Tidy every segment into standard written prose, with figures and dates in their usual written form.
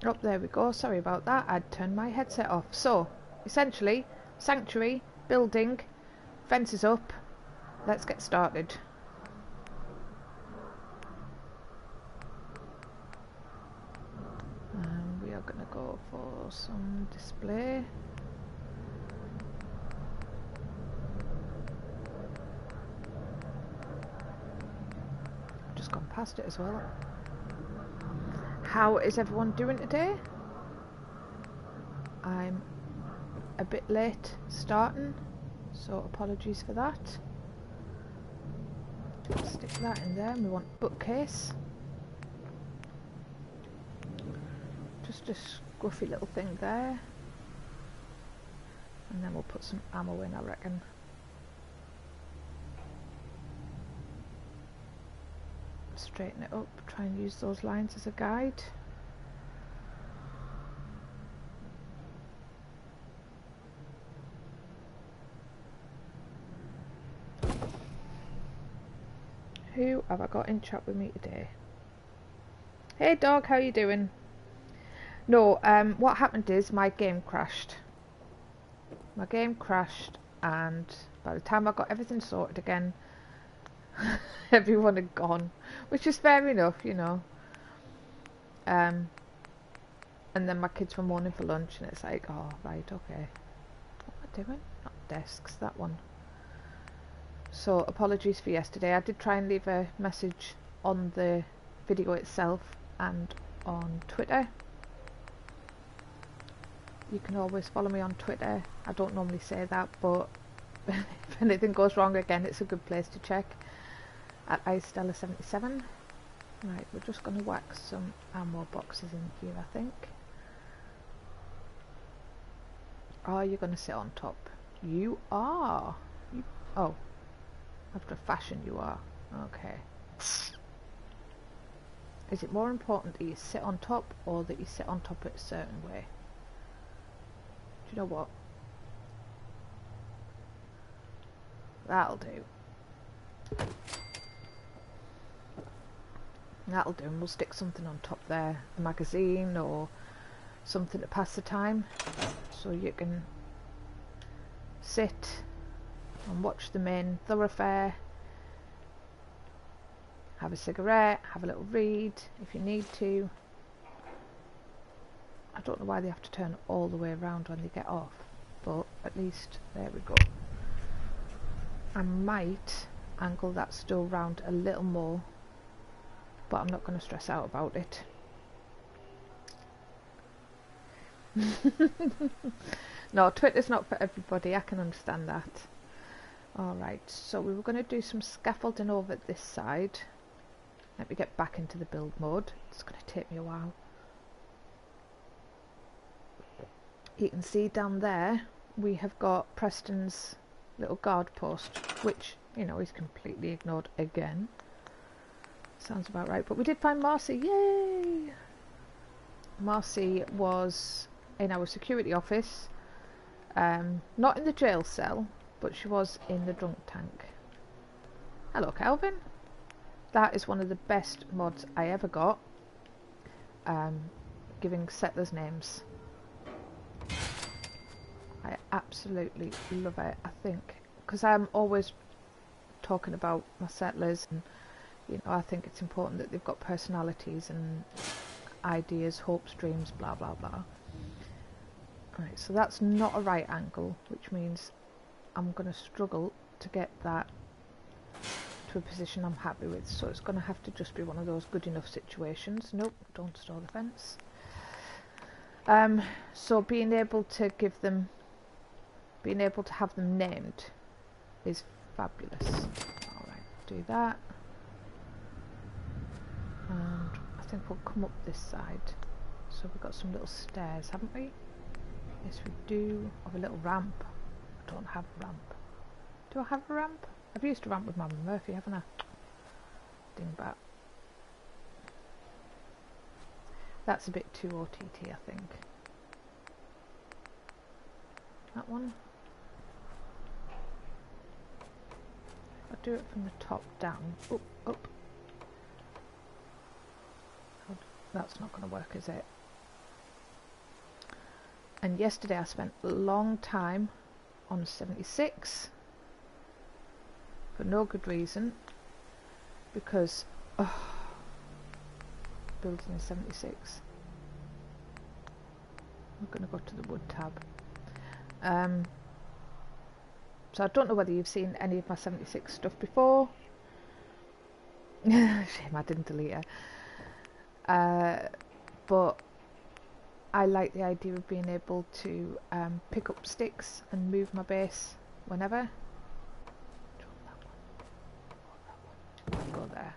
Oh, there we go. Sorry about that. I'd turned my headset off. So, essentially, sanctuary, building, fences up. Let's get started. We are going to go for some display. Just gone past it as well. How is everyone doing today? I'm a bit late starting, so apologies for that. Stick that in there, and we want bookcase. Just a scruffy little thing there. And then we'll put some ammo in, I reckon. Straighten it up, try and use those lines as a guide. Who have I got in chat with me today? Hey dog, how you doing? No, what happened is my game crashed. My game crashed, and by the time I got everything sorted again, everyone had gone, which is fair enough, you know. And then my kids were moaning for lunch, and it's like, oh, right, okay. What am I doing? Not desks, that one. So, apologies for yesterday. I did try and leave a message on the video itself and on Twitter. You can always follow me on Twitter. I don't normally say that, but if anything goes wrong again, it's a good place to check. At IceStella 77. Right, we're just going to whack some ammo boxes in here, I think. Are you going to sit on top? You are. Oh, after fashion you are. Okay. Is it more important that you sit on top or that you sit on top a certain way? Do you know what? That'll do. That'll do, and we'll stick something on top there, a magazine or something to pass the time, so you can sit and watch the main thoroughfare, have a cigarette, have a little read if you need to. I don't know why they have to turn all the way around when they get off, but at least there we go. I might angle that stool round a little more, but I'm not going to stress out about it. No, Twitter's not for everybody, I can understand that. Alright, so we were going to do some scaffolding over this side. Let me get back into the build mode. It's going to take me a while. You can see down there we have got Preston's little guard post, which, you know, he's completely ignored again. Sounds about right, but we did find Marcy, yay! Marcy was in our security office, not in the jail cell, but she was in the drunk tank. Hello Calvin. That is one of the best mods I ever got, giving settlers names. I absolutely love it, I think, because I'm always talking about my settlers, and you know, I think it's important that they've got personalities and ideas, hopes, dreams, blah blah blah. Right, so that's not a right angle, which means I'm going to struggle to get that to a position I'm happy with, so it's going to have to just be one of those good enough situations. Nope, don't store the fence. So being able to have them named is fabulous. Alright, do that. And I think we'll come up this side. So we've got some little stairs, haven't we? Yes, we do. Have a little ramp. I don't have a ramp. Do I have a ramp? I've used a ramp with Mama Murphy, haven't I? Dingbat. That's a bit too OTT, I think. That one. I'll do it from the top down. Up, up. That's not going to work, is it? And yesterday I spent a long time on 76 for no good reason, because building 76. I'm going to go to the wood tab. So I don't know whether you've seen any of my 76 stuff before. Shame I didn't delete it. But I like the idea of being able to pick up sticks and move my base whenever. Go there.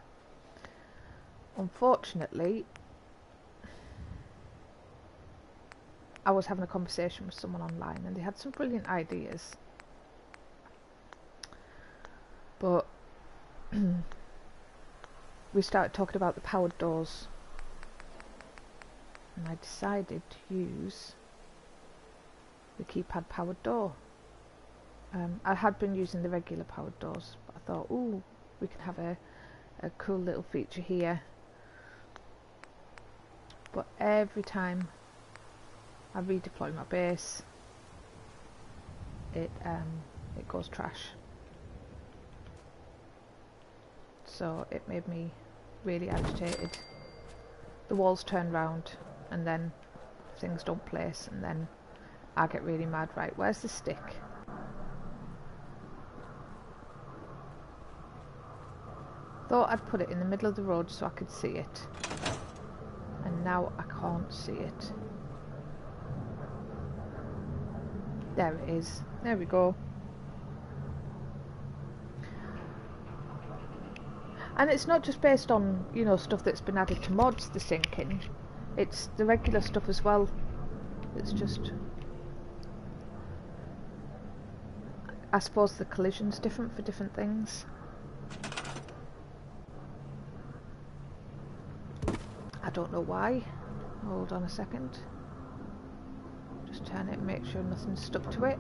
Unfortunately, I was having a conversation with someone online and they had some brilliant ideas. But we started talking about the powered doors, and I decided to use the keypad powered door. I had been using the regular powered doors, but I thought, ooh, we can have a cool little feature here. But every time I redeploy my base, it goes trash. So it made me really agitated. The walls turn round and then things don't place, and then I get really mad. Right, where's the stick? Thought I'd put it in the middle of the road so I could see it, and now I can't see it. There it is. There we go. And it's not just based on, you know, stuff that's been added to mods, the sinking. It's the regular stuff as well. It's just, I suppose the collision's different for different things. I don't know why. Hold on a second. Just turn it and make sure nothing's stuck to it.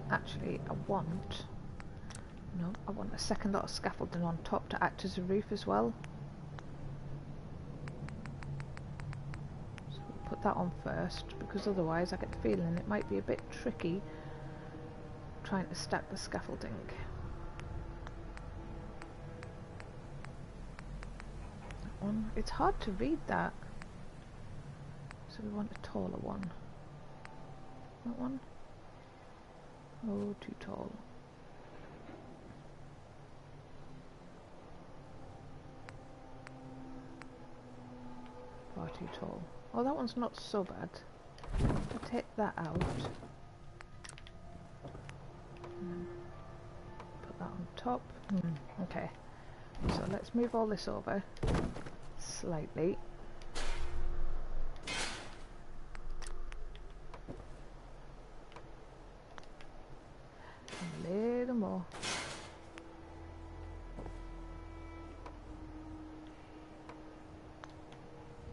Actually, I want a second lot of scaffolding on top to act as a roof as well. So we'll put that on first, because otherwise I get the feeling it might be a bit tricky trying to stack the scaffolding. That one, it's hard to read that. So we want a taller one. That one? Oh, too tall. Far too tall. Oh, that one's not so bad. I'll take that out. Put that on top. Okay. So let's move all this over slightly. A little more.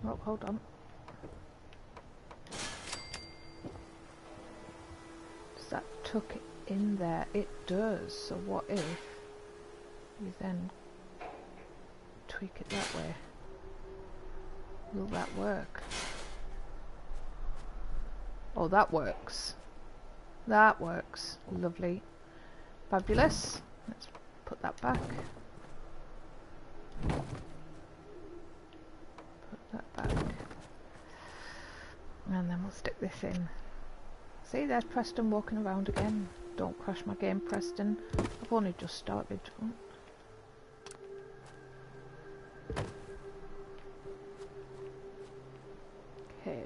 Oh, hold on. Does that tuck it in there? It does. So what if we then tweak it that way? Will that work? Oh, that works. That works. Lovely. Fabulous. Let's put that back. Put that back. And then we'll stick this in. See, there's Preston walking around again. Don't crash my game, Preston. I've only just started. Okay.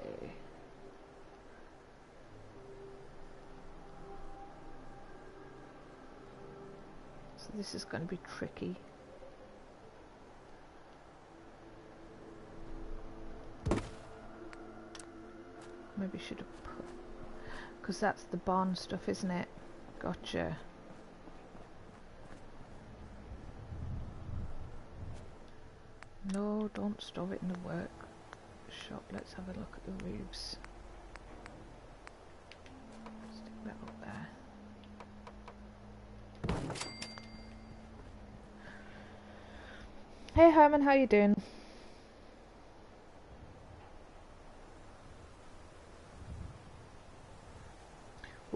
So this is going to be tricky. Maybe should have put, because that's the barn stuff, isn't it? Gotcha. No, don't store it in the workshop. Let's have a look at the roofs. Stick that up there. Hey Herman, how you doing?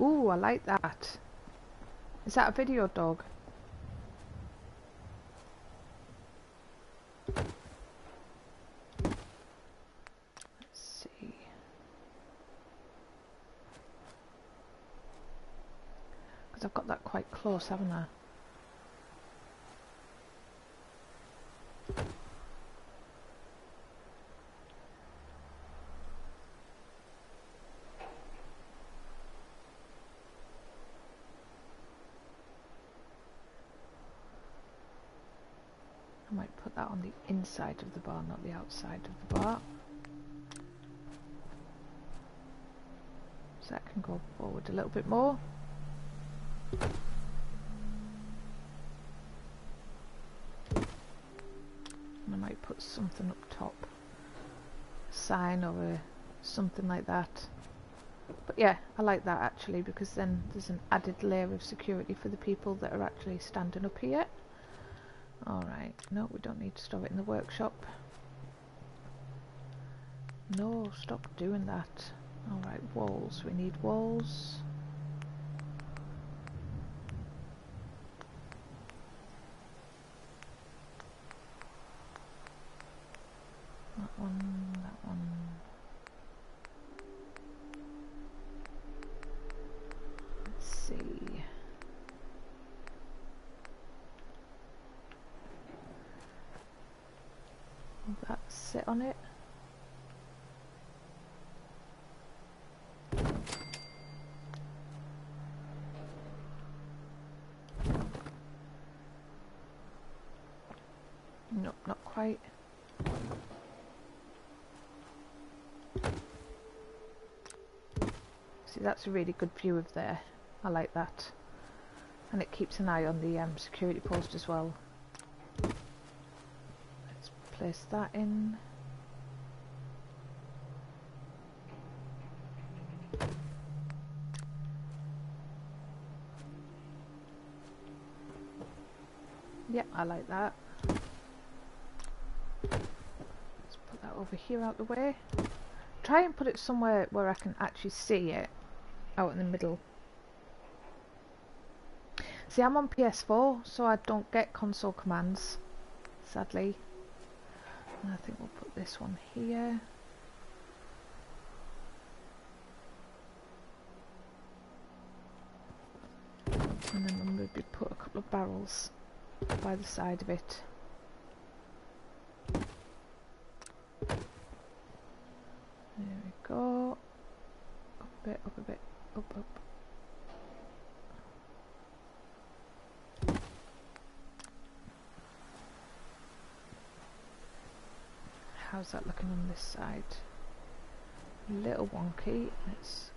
Ooh, I like that. Is that a video dog? Let's see. Because I've got that quite close, haven't I? I might put that on the inside of the bar, not the outside of the bar. So that can go forward a little bit more. And I might put something up top. A sign or something like that. But yeah, I like that actually, because then there's an added layer of security for the people that are actually standing up here. Alright, no, we don't need to store it in the workshop. No, stop doing that. Alright, walls, we need walls. That one, that one. Let's see. Will that sit on it? Nope, not quite. See, that's a really good view of there. I like that. And it keeps an eye on the security post as well. Let's place that in. Yep, I like that. Let's put that over here out the way. Try and put it somewhere where I can actually see it. Out in the middle. See, I'm on PS4, so I don't get console commands, sadly. And I think we'll put this one here. And then we'll maybe put a couple of barrels by the side of it. There we go. Up a bit, up a bit, up, up. How's that looking on this side? A little wonky. Let's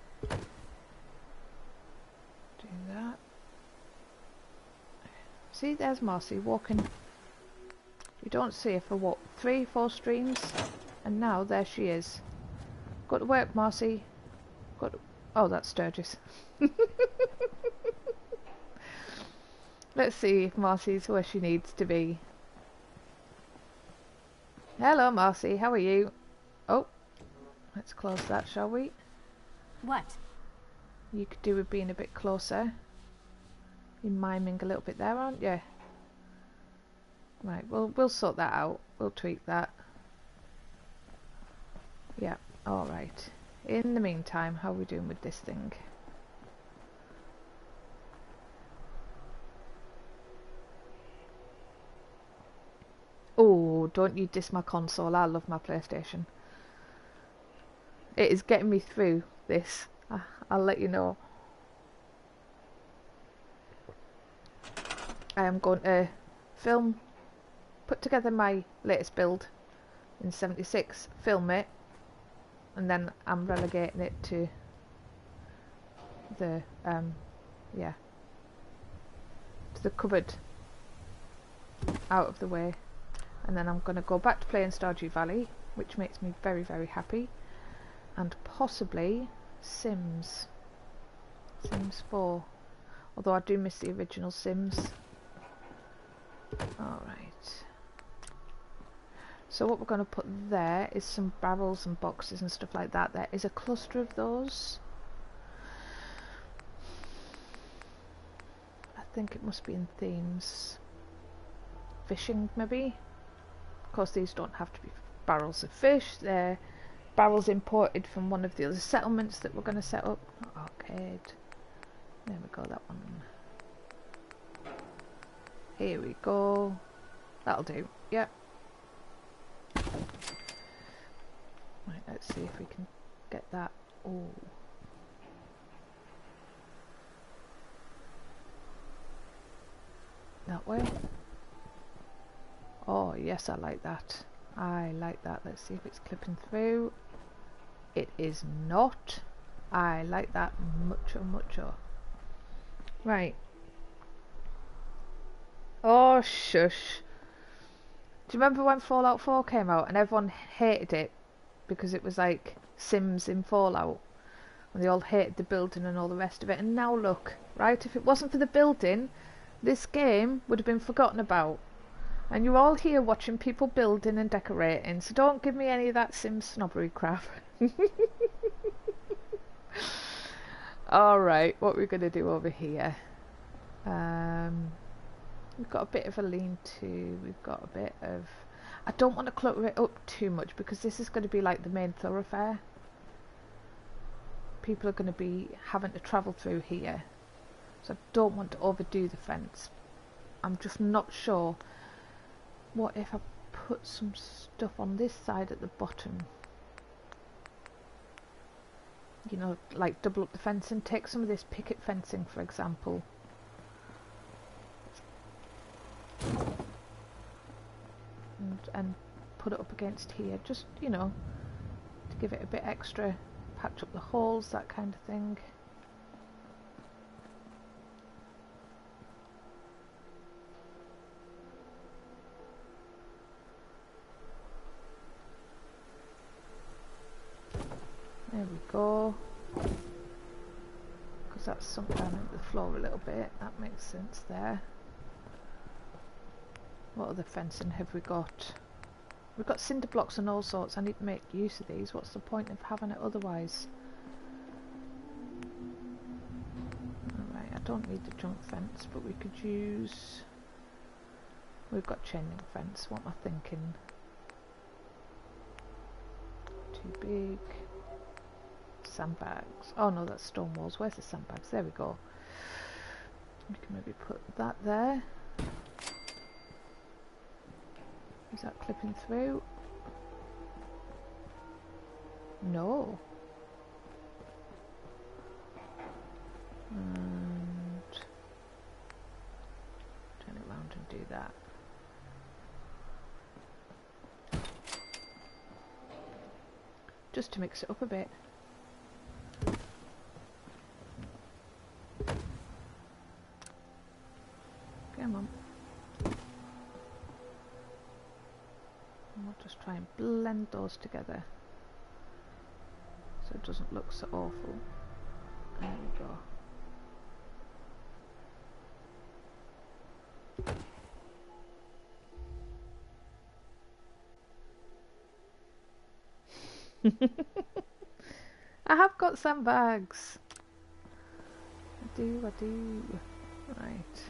do that. See, there's Marcy walking. You don't see her for what, 3-4 streams? And now there she is. Got to work, Marcy. Got to... Oh, that's Sturgis. Let's see if Marcy's where she needs to be. Hello, Marcy. How are you? Oh, let's close that, shall we? What? You could do with being a bit closer. You're miming a little bit there, aren't you? Right, we'll sort that out. We'll tweak that. Yeah, alright. In the meantime, how are we doing with this thing? Oh, don't you diss my console. I love my PlayStation. It is getting me through this. I'll let you know. I am going to put together my latest build in 76, film it, and then I'm relegating it to the yeah, to the cupboard out of the way, and then I'm going to go back to playing Stardew Valley, which makes me very, very happy, and possibly Sims 4, although I do miss the original Sims. Alright, So what we're going to put there is some barrels and boxes and stuff like that. There is a cluster of those. I think it must be in themes. Fishing maybe. Of course these don't have to be barrels of fish. They're barrels imported from one of the other settlements that we're going to set up. Not arcade. There we go, that one. Here we go. That'll do. Yep. Right, let's see if we can get that. Oh. That way. Oh, yes, I like that. I like that. Let's see if it's clipping through. It is not. I like that mucho. Right. Oh, shush. Do you remember when Fallout 4 came out and everyone hated it because it was like Sims in Fallout? And they all hated the building and all the rest of it. And now look, right? If it wasn't for the building, this game would have been forgotten about. And you're all here watching people building and decorating, so don't give me any of that Sims snobbery crap. Alright, what we're going to do over here. We've got a bit of a lean-to, we've got a bit of... I don't want to clutter it up too much because this is going to be like the main thoroughfare. People are going to be having to travel through here. So I don't want to overdo the fence. I'm just not sure. What if I put some stuff on this side at the bottom? You know, like double up the fence and take some of this picket fencing, for example. And put it up against here, just, you know, to give it a bit extra, patch up the holes, that kind of thing. There we go. Because that's sunk down into the floor a little bit. That makes sense there. What other fencing have we got? We've got cinder blocks and all sorts. I need to make use of these. What's the point of having it otherwise? Alright, I don't need the junk fence, but we could use... We've got chain link fence. What am I thinking? Too big. Sandbags. Oh no, that's stone walls. Where's the sandbags? There we go. We can maybe put that there. Is that clipping through? No. And turn it around and do that. Just to mix it up a bit. Come on. And we'll just try and blend those together so it doesn't look so awful. There we go. I have got sandbags. I do. Right.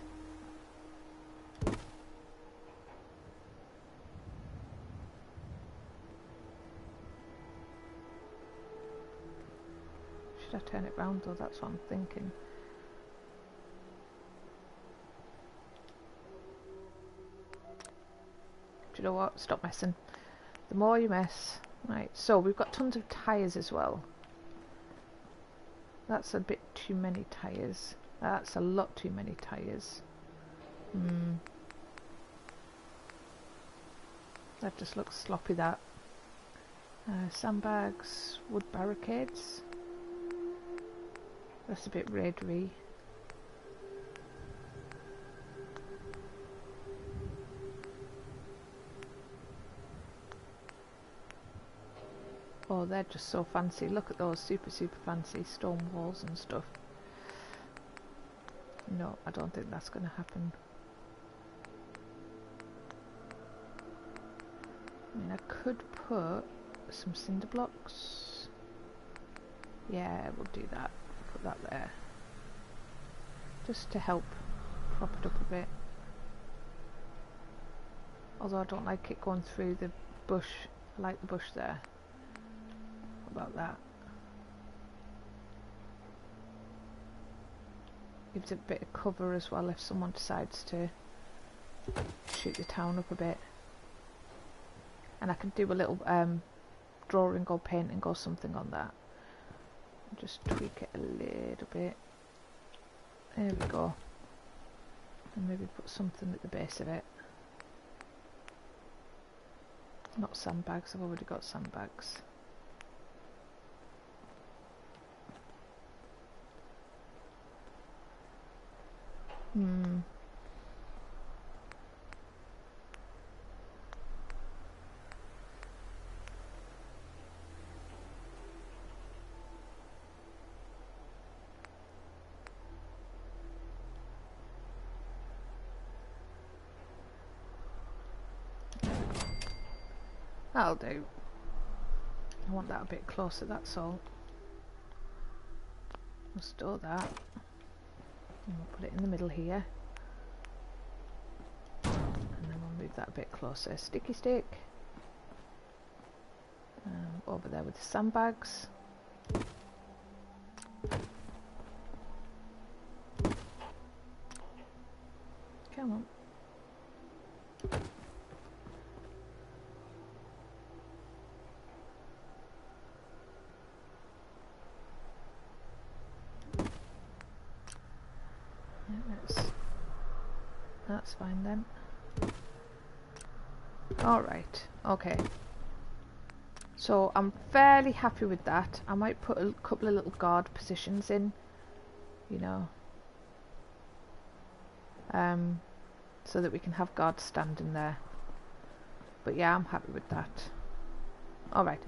Should I turn it round though? That's what I'm thinking. Do you know what? Stop messing. The more you mess. Right, so we've got tons of tyres as well. That's a bit too many tyres. That's a lot too many tyres. That just looks sloppy, that. Sandbags, wood barricades. That's a bit raidery. Oh, they're just so fancy. Look at those super fancy stone walls and stuff. No, I don't think that's going to happen. There I could put some cinder blocks. Yeah, we'll do that. Put that there. Just to help prop it up a bit. Although I don't like it going through the bush. I like the bush there. What about that? Gives it a bit of cover as well if someone decides to shoot the town up a bit. And I can do a little drawing or painting or something on that. Just tweak it a little bit. There we go. And maybe put something at the base of it. Not sandbags, I've already got sandbags. That'll do. I want that a bit closer, that's all. We'll store that. And we'll put it in the middle here. And then we'll move that a bit closer. Sticky stick. Over there with the sandbags. Come on. That's fine then. Alright, okay. So I'm fairly happy with that. I might put a couple of little guard positions in, you know, so that we can have guards standing there. But yeah, I'm happy with that. Alright,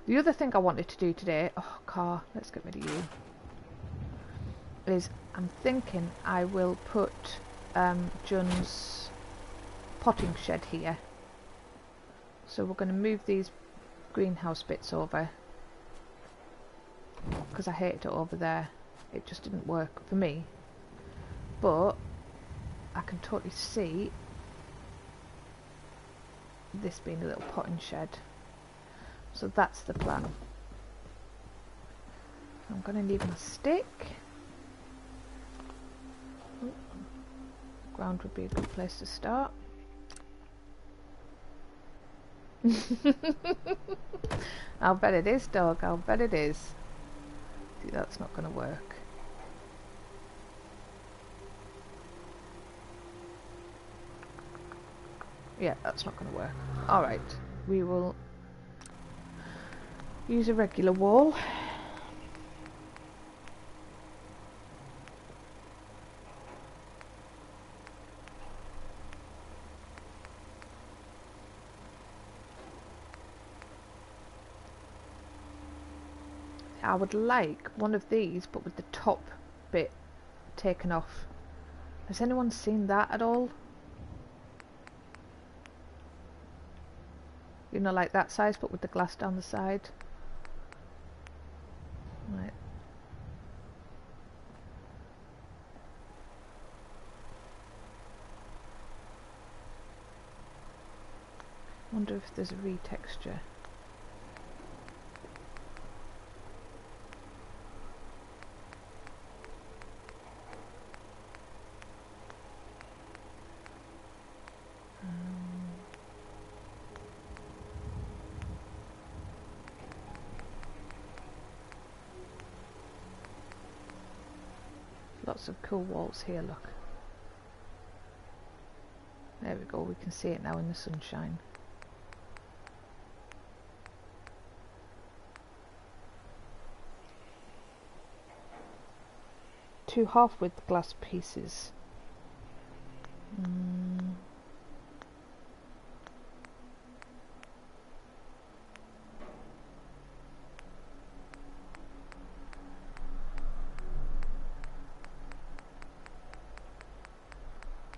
the other thing I wanted to do today, oh car, let's get rid of you, is I'm thinking I will put Jun's potting shed here. So we're going to move these greenhouse bits over because I hated it over there. It just didn't work for me. But I can totally see this being a little potting shed. So that's the plan. I'm going to need my stick. Ooh. Ground would be a good place to start. I'll bet it is, dog. I'll bet it is. See, that's not going to work. Yeah, that's not going to work. Alright, we will use a regular wall. I would like one of these, but with the top bit taken off. Has anyone seen that at all? You know, like that size, but with the glass down the side. Right. Wonder if there's a retexture. Lots of cool walls here, look. There we go, we can see it now in the sunshine. Two half-width glass pieces.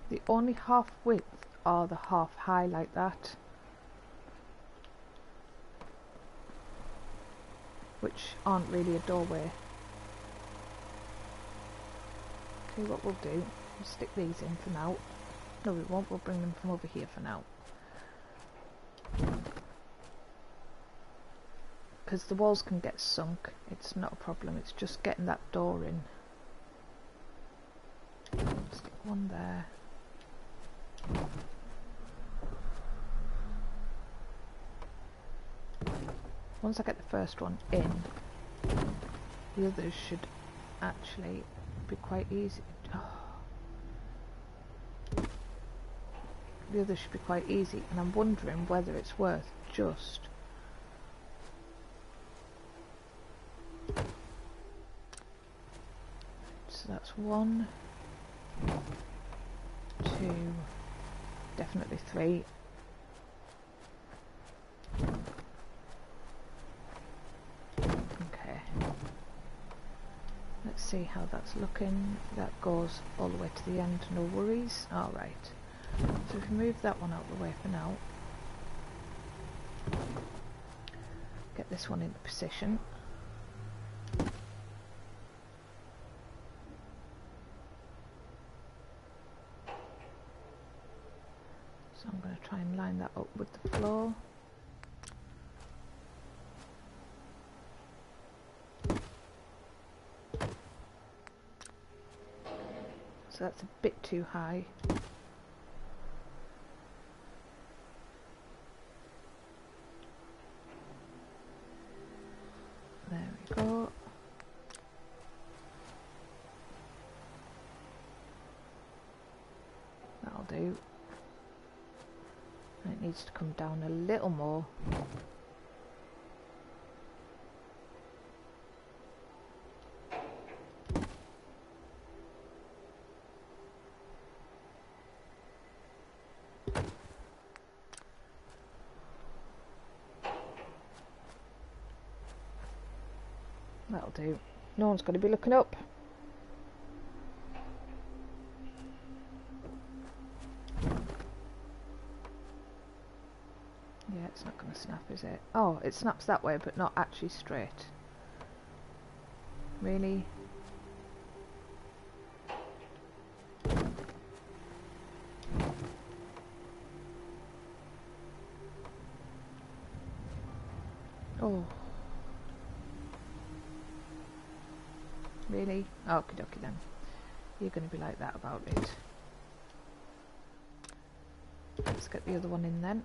The only half width are the half high like that. which aren't really a doorway. Okay, what we'll do, we'll stick these in for now. No, we won't, we'll bring them from over here for now. Because the walls can get sunk, it's not a problem, it's just getting that door in. Stick one there. Once I get the first one in, the others should actually be quite easy. The others should be quite easy, and I'm wondering whether it's worth just so that's 1, 2, definitely 3. Okay, let's see how that's looking. That goes all the way to the end, no worries. Alright, so if we move that one out of the way for now, get this one into position. So I'm going to try and line that up with the floor. So that's a bit too high. There we go. That'll do. And it needs to come down a little more. That'll do. No one's going to be looking up. Yeah, it's not going to snap, is it? Oh, it snaps that way, but not actually straight. Really? Oh. Really? Okie dokie then. You're going to be like that about it. Let's get the other one in then.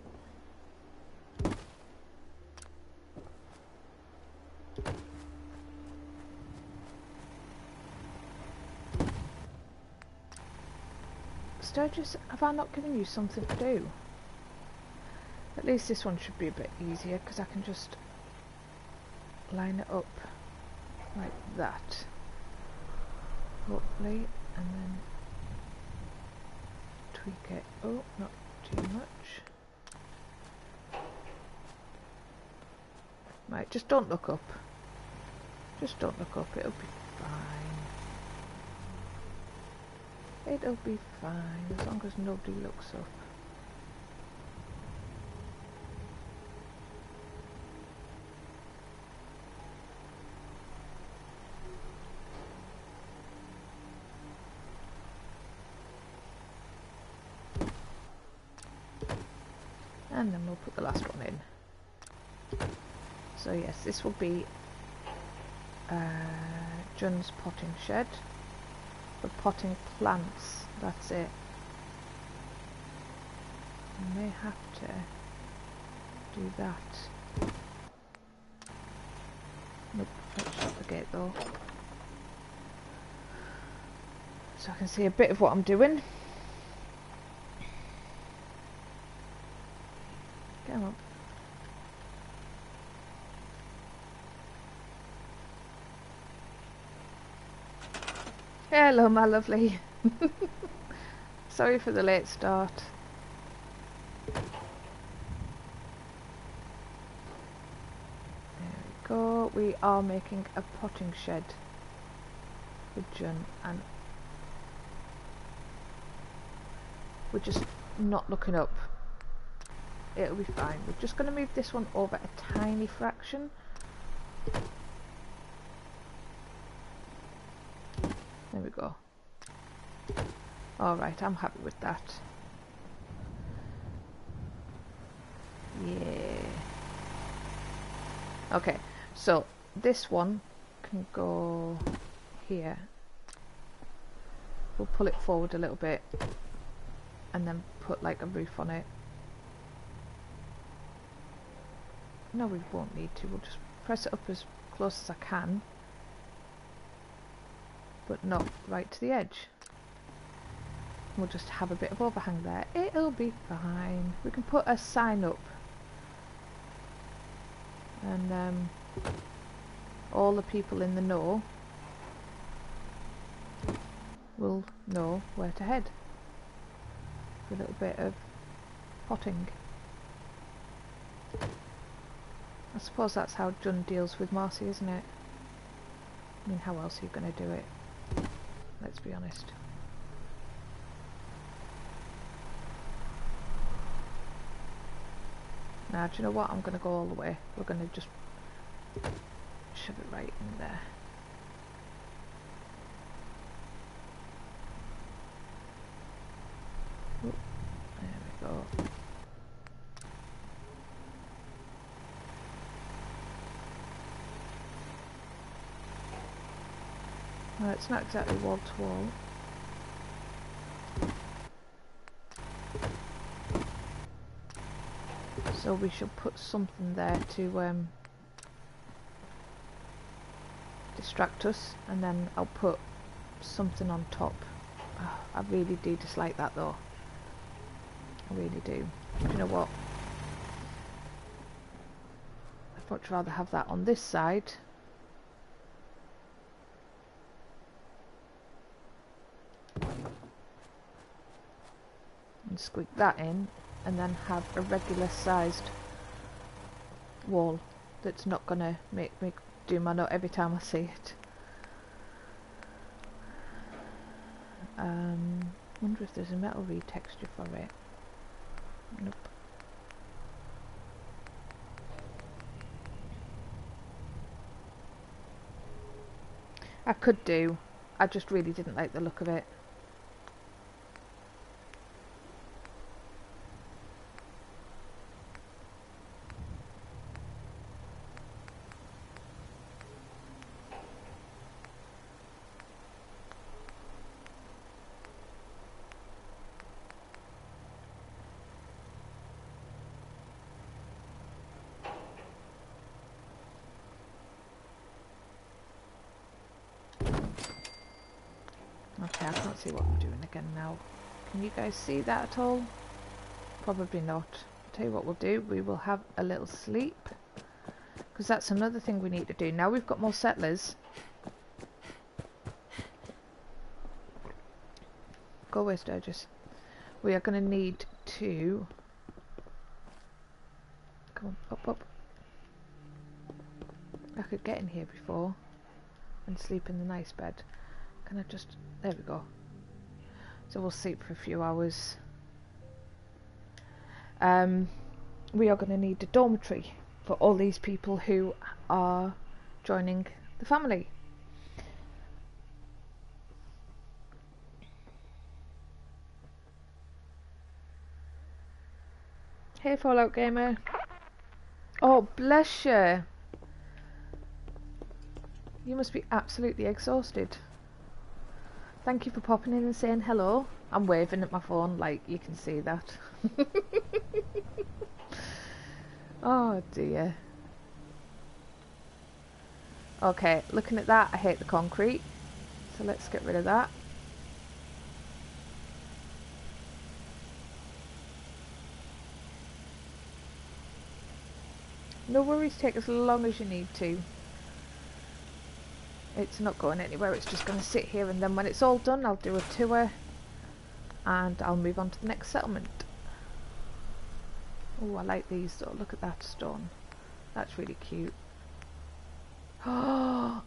Sturgis, have I not given you something to do? At least this one should be a bit easier because I can just line it up like that. Hopefully, and then tweak it. Oh, not too much. Right, just don't look up. Just don't look up, it'll be fine. It'll be fine, as long as nobody looks up. And then we'll put the last one in. So yes, this will be Jun's potting shed for potting plants. That's it. I may have to do that. Nope, let's shut the gate though, so I can see a bit of what I'm doing. Come on. Hello, my lovely. Sorry for the late start. There we go. We are making a potting shed for Jun, and we're just not looking up. It'll be fine. We're just going to move this one over a tiny fraction. There we go. Alright, I'm happy with that. Yeah. Okay, so this one can go here. We'll pull it forward a little bit and then put like a roof on it. No, we won't need to. We'll just press it up as close as I can, but not right to the edge. We'll just have a bit of overhang there. It'll be fine. We can put a sign up, and all the people in the know will know where to head. A little bit of potting. I suppose that's how John deals with Marcy, isn't it? I mean, how else are you going to do it? Let's be honest. Now, do you know what? I'm going to go all the way. We're going to just shove it right in there. Oop, there we go. Well, it's not exactly wall to wall. So we shall put something there to distract us, and then I'll put something on top. Oh, I really do dislike that though. I really do. Do you know what? I'd much rather have that on this side. And squeak that in, and then have a regular sized wall that's not gonna make me do my nut every time I see it. Wonder if there's a metal reed texture for it. Nope. I could do. I just really didn't like the look of it. Okay, I can't see what I'm doing again now. Can you guys see that at all? Probably not. I'll tell you what we'll do. We will have a little sleep, because that's another thing we need to do. Now we've got more settlers. Go away, Sturgis. We are going to need to... Come on, up, up. I could get in here before and sleep in the nice bed. Can I just... There we go. So we'll sleep for a few hours. We are going to need a dormitory for all these people who are joining the family. Hey Fallout Gamer. Oh, bless you. You must be absolutely exhausted. Thank you for popping in and saying hello. I'm waving at my phone, like you can see that. Oh dear. Okay, looking at that, I hate the concrete. So let's get rid of that. No worries, take as long as you need to. It's not going anywhere, it's just going to sit here, and then when it's all done I'll do a tour and I'll move on to the next settlement. Oh, I like these though, look at that stone. That's really cute. Oh.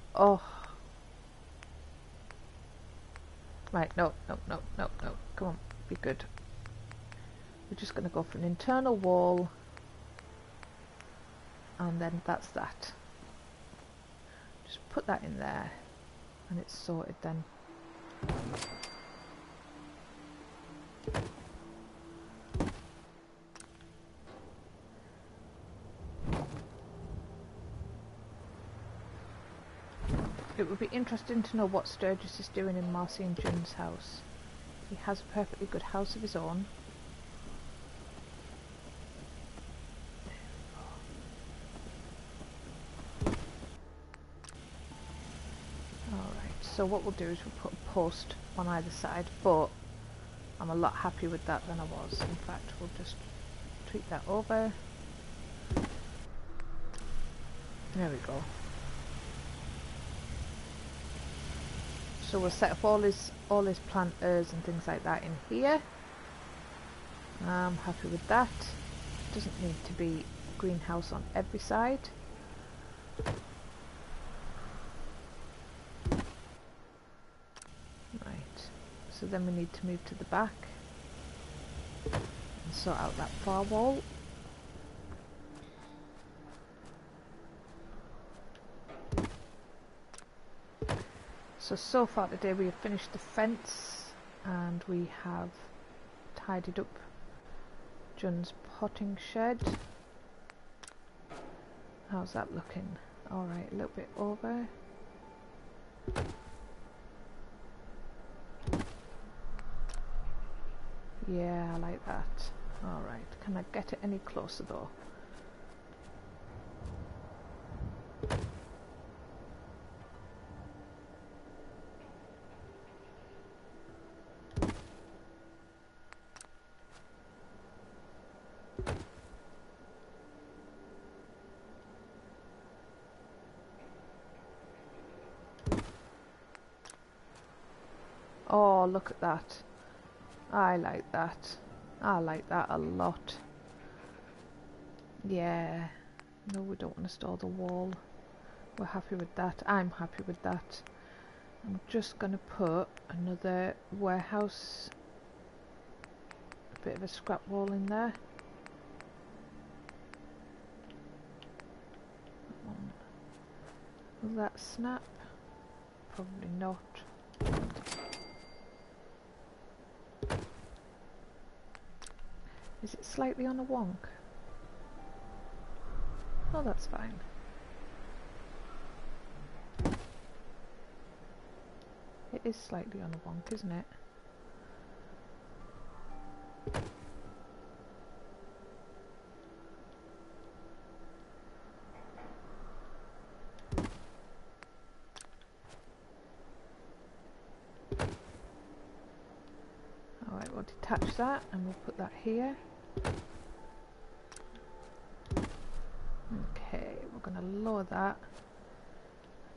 Right, no, no, no, no, no, come on, be good. We're just going to go for an internal wall, and then that's that. Just put that in there and it's sorted then. It would be interesting to know what Sturgis is doing in Marcy and Jun's house. He has a perfectly good house of his own. Alright, so what we'll do is we'll put a post on either side, but I'm a lot happier with that than I was. In fact, we'll just tweak that over. There we go. So we'll set up all his planters and things like that in here. I'm happy with that. Doesn't need to be greenhouse on every side. Right. So then we need to move to the back and sort out that far wall. So far today we have finished the fence and we have tidied up Jun's potting shed. How's that looking? Alright, a little bit over. Yeah, I like that. Alright, can I get it any closer though? Oh, look at that. I like that. I like that a lot. Yeah. No, we don't want to store the wall. We're happy with that. I'm happy with that. I'm just going to put another warehouse, a bit of a scrap wall in there. Will that snap? Probably not. Is it slightly on a wonk? Oh, that's fine. It is slightly on a wonk, isn't it? Alright, we'll detach that and we'll put that here. Okay, we're going to lower that.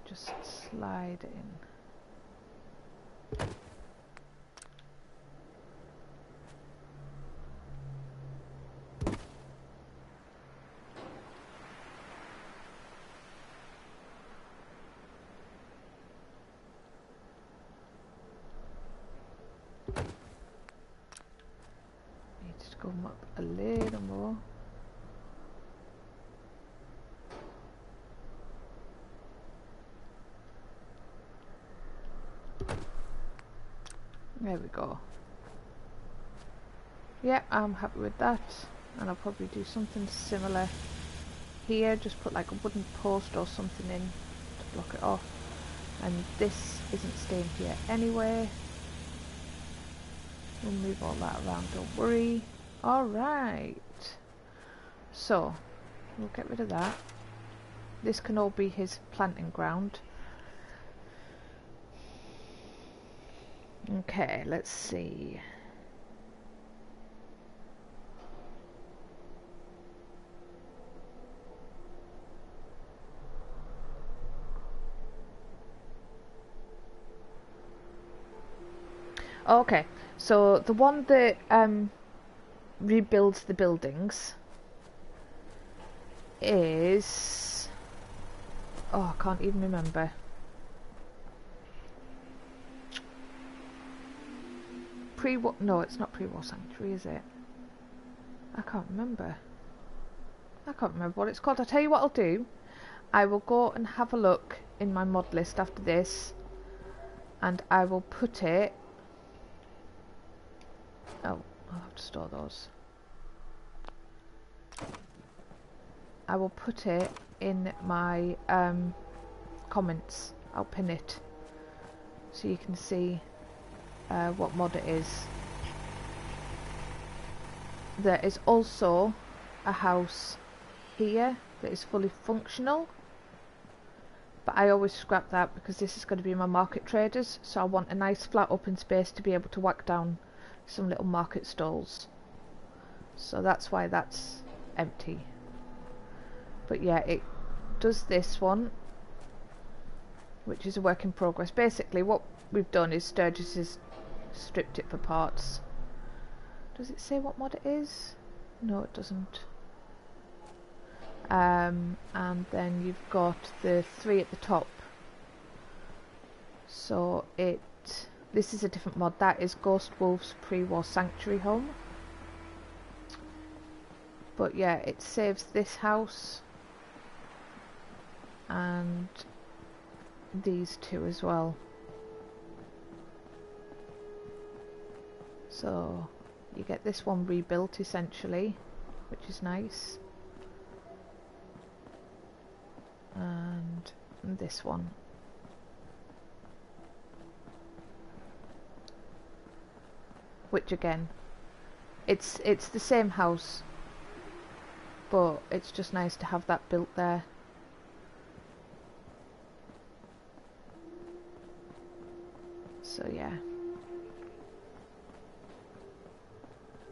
Just slide it in. Needs to go up a little more. There we go. Yeah, I'm happy with that, and I'll probably do something similar here. Just put like a wooden post or something in to block it off, and this isn't staying here anyway. We'll move all that around, don't worry. Alright, so we'll get rid of that. This can all be his planting ground. Okay, let's see. Okay, so the one that rebuilds the buildings is... oh, I can't even remember. Pre-war... no, it's not pre-war sanctuary, is it? I can't remember. I can't remember what it's called. I'll tell you what I'll do. I will go and have a look in my mod list after this, and I will put it... oh, I'll have to store those. I will put it in my comments I'll pin it so you can see what mod it is. There is also a house here that is fully functional, but I always scrap that because this is going to be my market traders, so I want a nice flat open space to be able to whack down some little market stalls. So that's why that's empty. But yeah, it does this one, which is a work in progress. Basically what we've done is Sturgis has stripped it for parts. Does it say what mod it is? No, it doesn't. And then you've got the 3 at the top. So this is a different mod. That is Ghost Wolf's pre-war sanctuary home. But yeah, it saves this house and these 2 as well. So you get this one rebuilt essentially, which is nice. And this one. Which again, it's the same house, but it's just nice to have that built there. So yeah.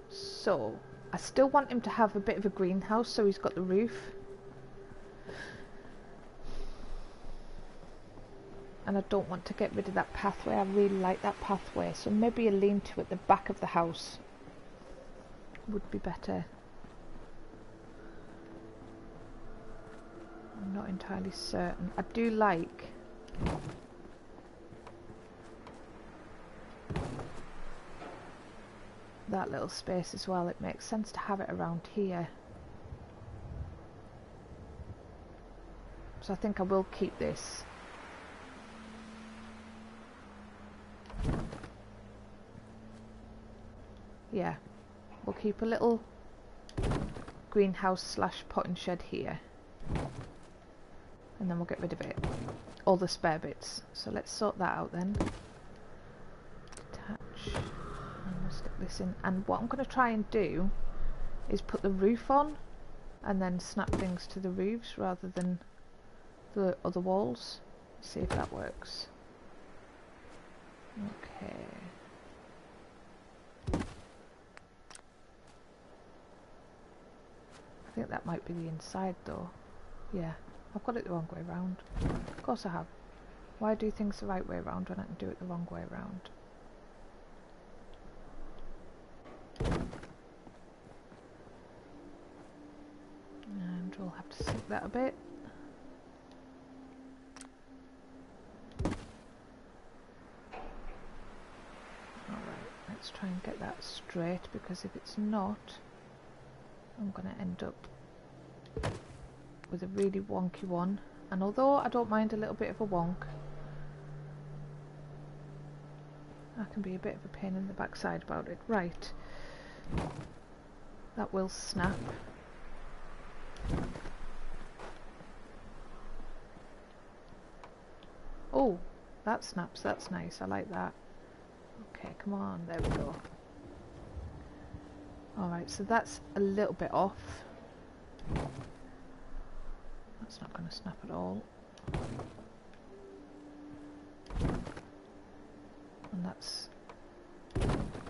So I still want him to have a bit of a greenhouse, so he's got the roof. And I don't want to get rid of that pathway. I really like that pathway, so maybe a lean-to at the back of the house would be better. I'm not entirely certain. I do like that little space as well. It makes sense to have it around here. So I think I will keep this. Yeah, we'll keep a little greenhouse slash potting shed here, and then we'll get rid of it, all the spare bits. So let's sort that out then. Detach, and we'll stick this in. And what I'm going to try and do is put the roof on and then snap things to the roofs rather than the other walls. See if that works. Okay. I think that might be the inside though. Yeah, I've got it the wrong way round. Of course I have. Why do things the right way round when I can do it the wrong way round? And we'll have to sink that a bit. Alright, let's try and get that straight, because if it's not, I'm going to end up with a really wonky one. And although I don't mind a little bit of a wonk, I can be a bit of a pain in the backside about it. Right, that will snap. Oh, that snaps, that's nice, I like that. Okay, come on, there we go. Alright, so that's a little bit off. That's not going to snap at all. And that's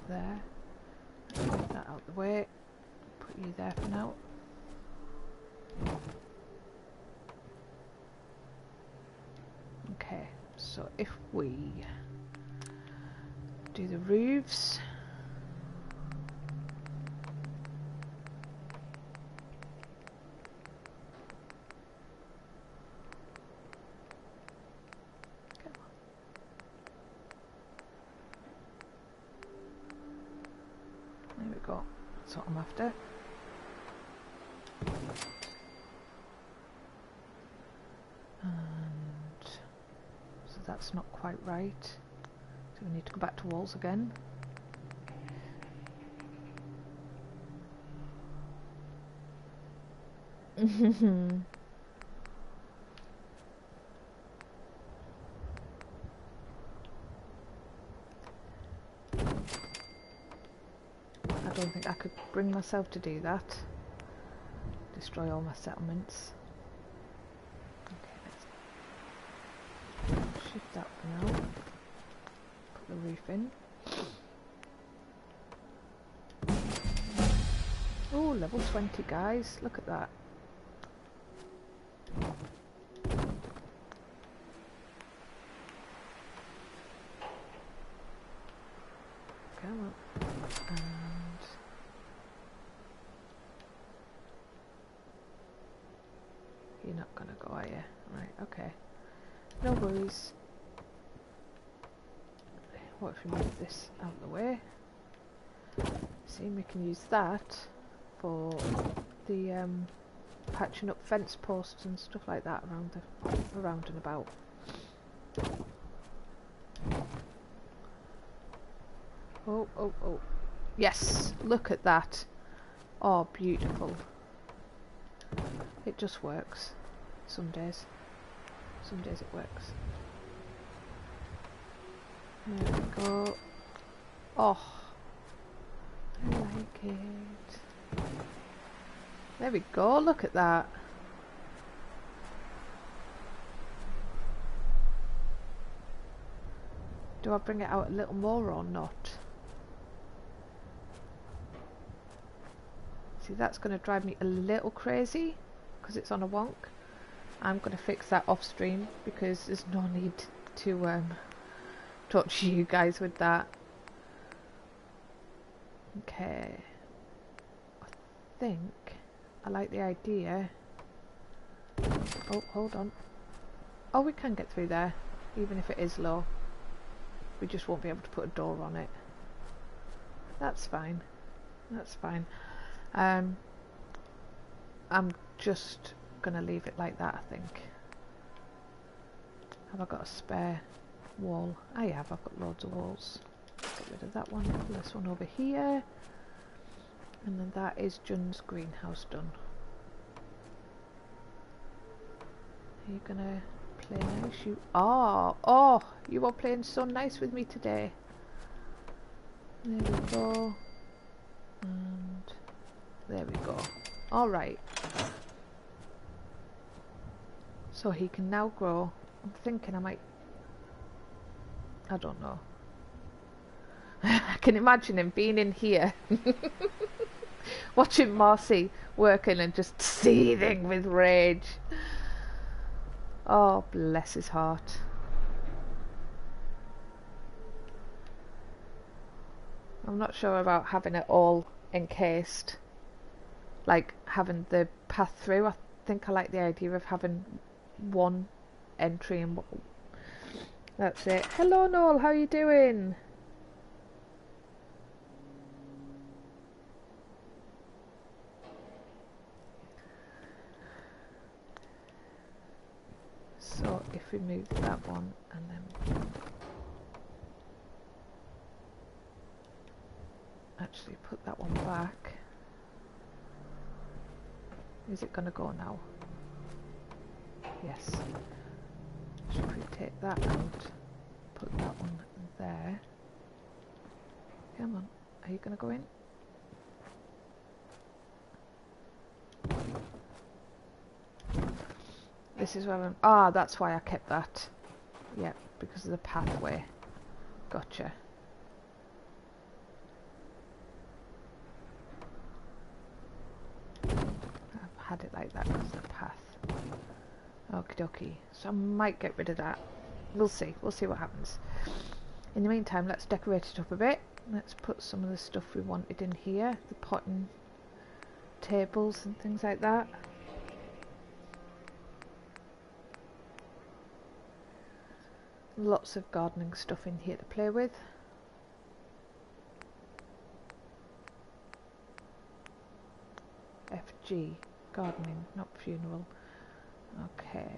there. Get that out the way. Put you there for now. Okay, so if we do the roofs. There we go, that's what I'm after. And so that's not quite right, so we need to go back to walls again. don't think I could bring myself to do that. Destroy all my settlements. Okay, let's shift that for now. Put the roof in. Oh, level 20, guys. Look at that. Come on. And you're not gonna go, are you? Right, okay. No worries. What if we move this out of the way? See, we can use that for the patching up fence posts and stuff like that around and about. Oh, oh, oh. Yes, look at that. Oh, beautiful. It just works. Some days. Some days it works. There we go. Oh, I like it. There we go, look at that. Do I bring it out a little more or not? See, that's going to drive me a little crazy because it's on a wonk. I'm going to fix that off stream because there's no need to talk to you guys with that. Okay. I think I like the idea. Oh, hold on. Oh, we can get through there, even if it is low. We just won't be able to put a door on it. That's fine. That's fine. I'm just gonna leave it like that, I think. Have I got a spare wall? I have. I've got loads of walls. Get rid of that one. Put this one over here. And then that is Jun's greenhouse done. Are you gonna play nice? You are. Oh, you are playing so nice with me today. There we go. And there we go. Alright. So he can now grow. I'm thinking I might... I don't know. I can imagine him being in here. Watching Marcy working and just seething with rage. Oh, bless his heart. I'm not sure about having it all encased. Like having the path through. I think I like the idea of having one entry and that's it. Hello Noel, how are you doing? So if we move that one and then actually put that one back. Is it gonna go now? Yes. Should we take that out? Put that one there. Come on, are you gonna go in? This is where I'm... Ah, that's why I kept that. Yep, because of the pathway. Gotcha. I've had it like that because of the path. Okie dokie. So I might get rid of that. We'll see. We'll see what happens. In the meantime, let's decorate it up a bit. Let's put some of the stuff we wanted in here. The potting tables and things like that. Lots of gardening stuff in here to play with. FG. Gardening, not funeral. Okay.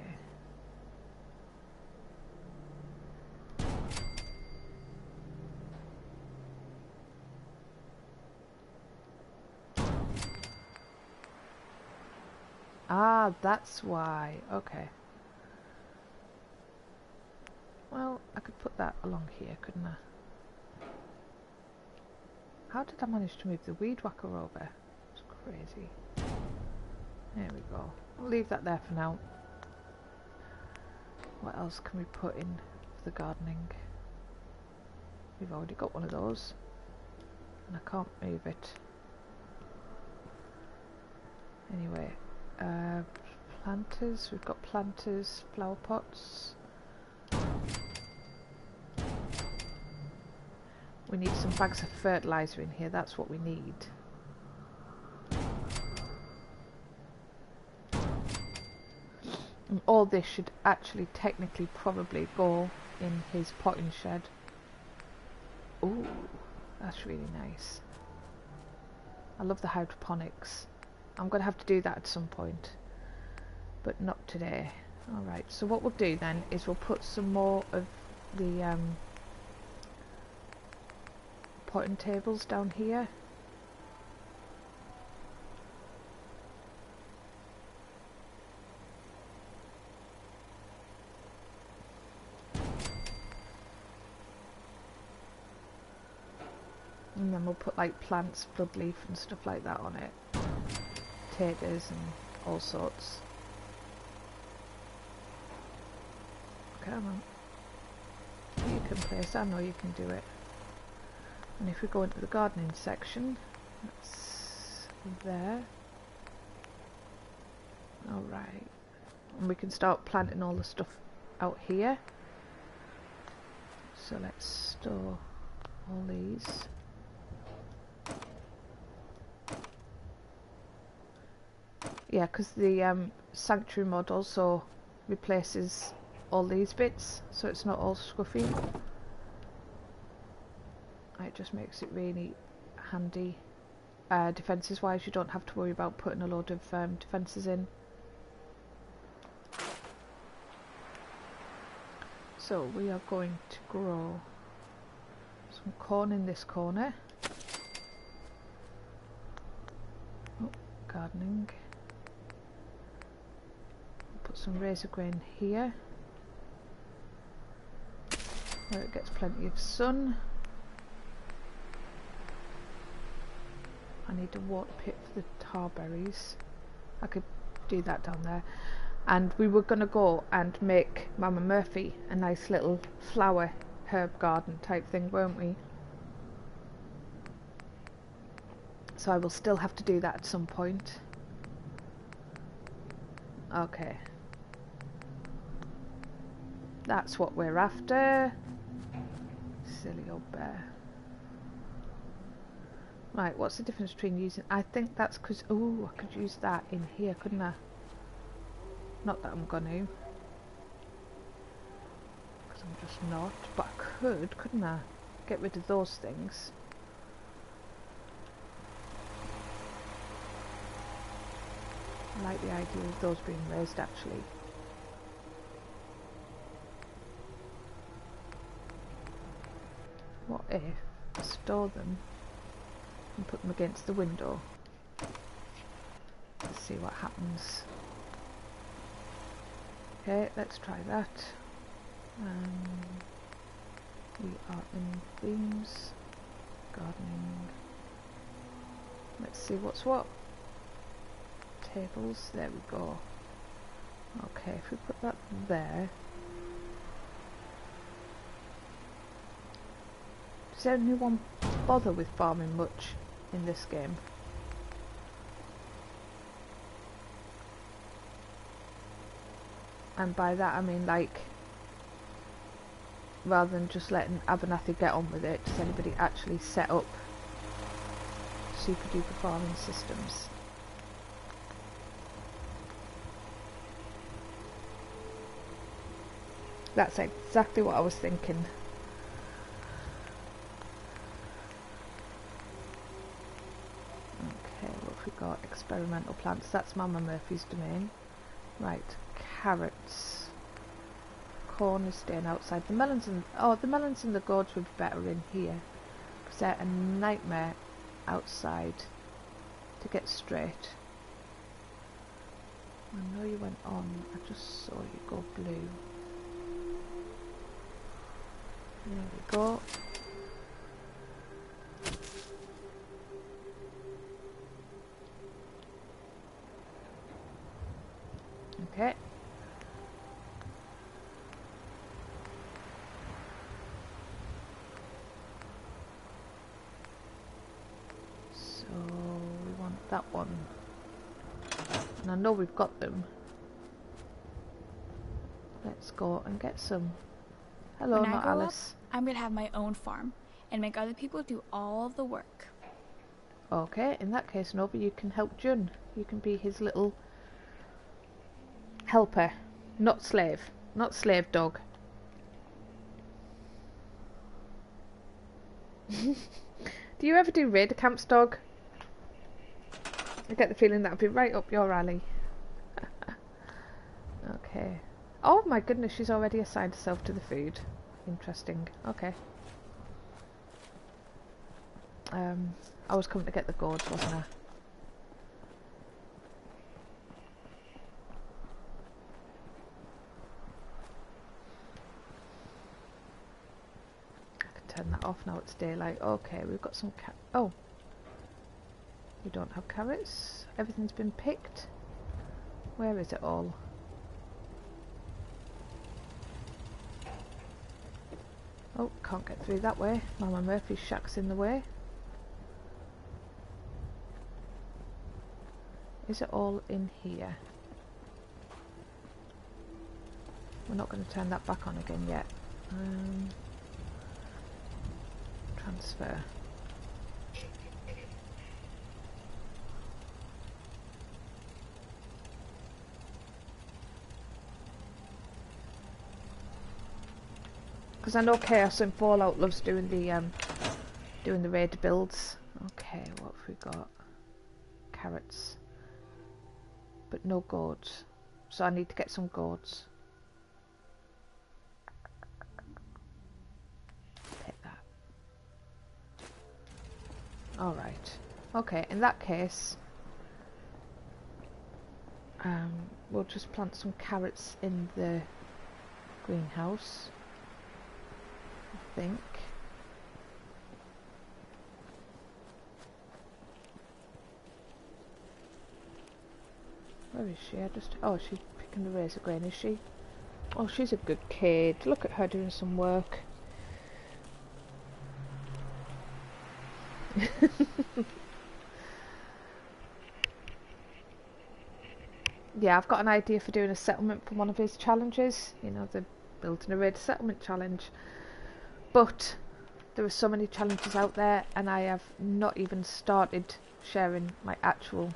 Ah, that's why. Okay. Well, I could put that along here, couldn't I? How did I manage to move the weed whacker over? It's crazy. There we go. I'll leave that there for now. What else can we put in for the gardening? We've already got one of those. And I can't move it. Anyway, planters. We've got planters, flower pots. We need some bags of fertilizer in here. That's what we need. And all this should actually technically probably go in his potting shed. Ooh, that's really nice. I love the hydroponics. I'm going to have to do that at some point, but not today. Alright, so what we'll do then is we'll put some more of the potting tables down here. And then we'll put like plants, bloodleaf and stuff like that on it. Potatoes and all sorts. Come on. You can place, I know you can do it. And if we go into the gardening section, that's there. Alright. And we can start planting all the stuff out here. So let's store all these. Yeah, because the sanctuary mod also replaces all these bits, so it's not all scruffy. It just makes it really handy. Defences wise, you don't have to worry about putting a load of defences in. So we are going to grow some corn in this corner. Oh, gardening. Put some razor grain here, where it gets plenty of sun. I need a water pit for the tar berries. I could do that down there. And we were going to go and make Mama Murphy a nice little flower herb garden type thing, weren't we? So I will still have to do that at some point. Okay. That's what we're after. Silly old bear. Right, what's the difference between using... I think that's because... Oh, I could use that in here, couldn't I? Not that I'm going to. Because I'm just not. But I could, couldn't I? Get rid of those things. I like the idea of those being raised, actually. What if I store them and put them against the window? Let's see what happens. Okay, let's try that. We are in themes, gardening. Let's see what's what. Tables, there we go. Okay, if we put that there. Does anyone bother with farming much in this game? And by that I mean, like, rather than just letting Abernathy get on with it, does anybody actually set up super duper farming systems? That's exactly what I was thinking. Okay, what have we got? Experimental plants. That's Mama Murphy's domain. Right, carrots. Corn is staying outside. The melons and... Oh, the melons and the gourds would be better in here. Because they're a nightmare outside to get straight. I know you went on. I just saw you go blue. There we go. Okay. So we want that one. And I know we've got them. Let's go and get some. Hello, When I not grow Alice. up, I'm gonna have my own farm and make other people do all the work. Okay, in that case, Nova, you can help Jun. You can be his little helper. Not slave. Not slave dog. Do you ever do raid camps, dog? I get the feeling that would be right up your alley. Okay. Oh my goodness, she's already assigned herself to the food. Interesting. Okay. I was coming to get the gourds, wasn't I? I can turn that off now, it's daylight. Okay, we've got some oh. We don't have carrots. Everything's been picked. Where is it all? Oh, can't get through that way. Mama Murphy's shack's in the way. Is it all in here? We're not going to turn that back on again yet. Transfer. Because I know Chaos and Fallout loves doing the raid builds. Okay, what have we got? Carrots. But no gourds. So I need to get some gourds. Take that. Alright. Okay, in that case, we'll just plant some carrots in the greenhouse. I think. Where is she? Oh, she's picking the razor grain, is she? Oh, she's a good kid. Look at her doing some work. Yeah, I've got an idea for doing a settlement for one of his challenges. You know, the building a raid settlement challenge. But there are so many challenges out there, and I have not even started sharing my actual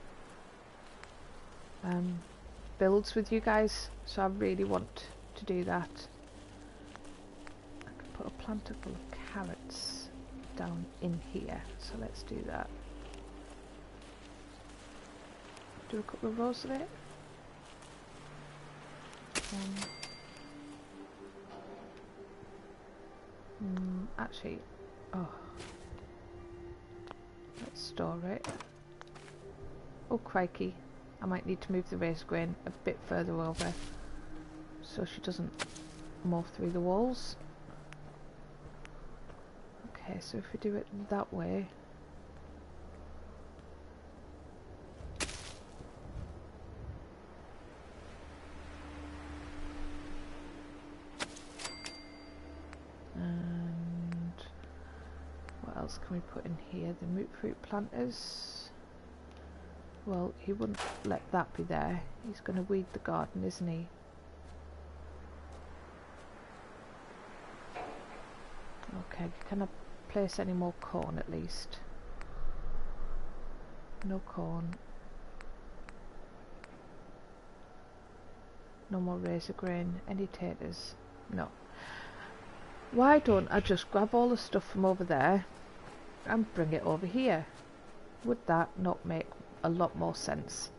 builds with you guys. So I really want to do that. I could put a planter full of carrots down in here. So let's do that. Do a couple of rows of it. Actually, oh, let's store it. Oh crikey, I might need to move the razor grain a bit further over so she doesn't morph through the walls. Okay, so if we do it that way, what else can we put in here? The moot fruit planters. Well, he wouldn't let that be there. He's going to weed the garden, isn't he? Okay, can I place any more corn at least? No corn. No more razor grain. Any taters? No. Why don't I just grab all the stuff from over there and bring it over here? Would that not make a lot more sense?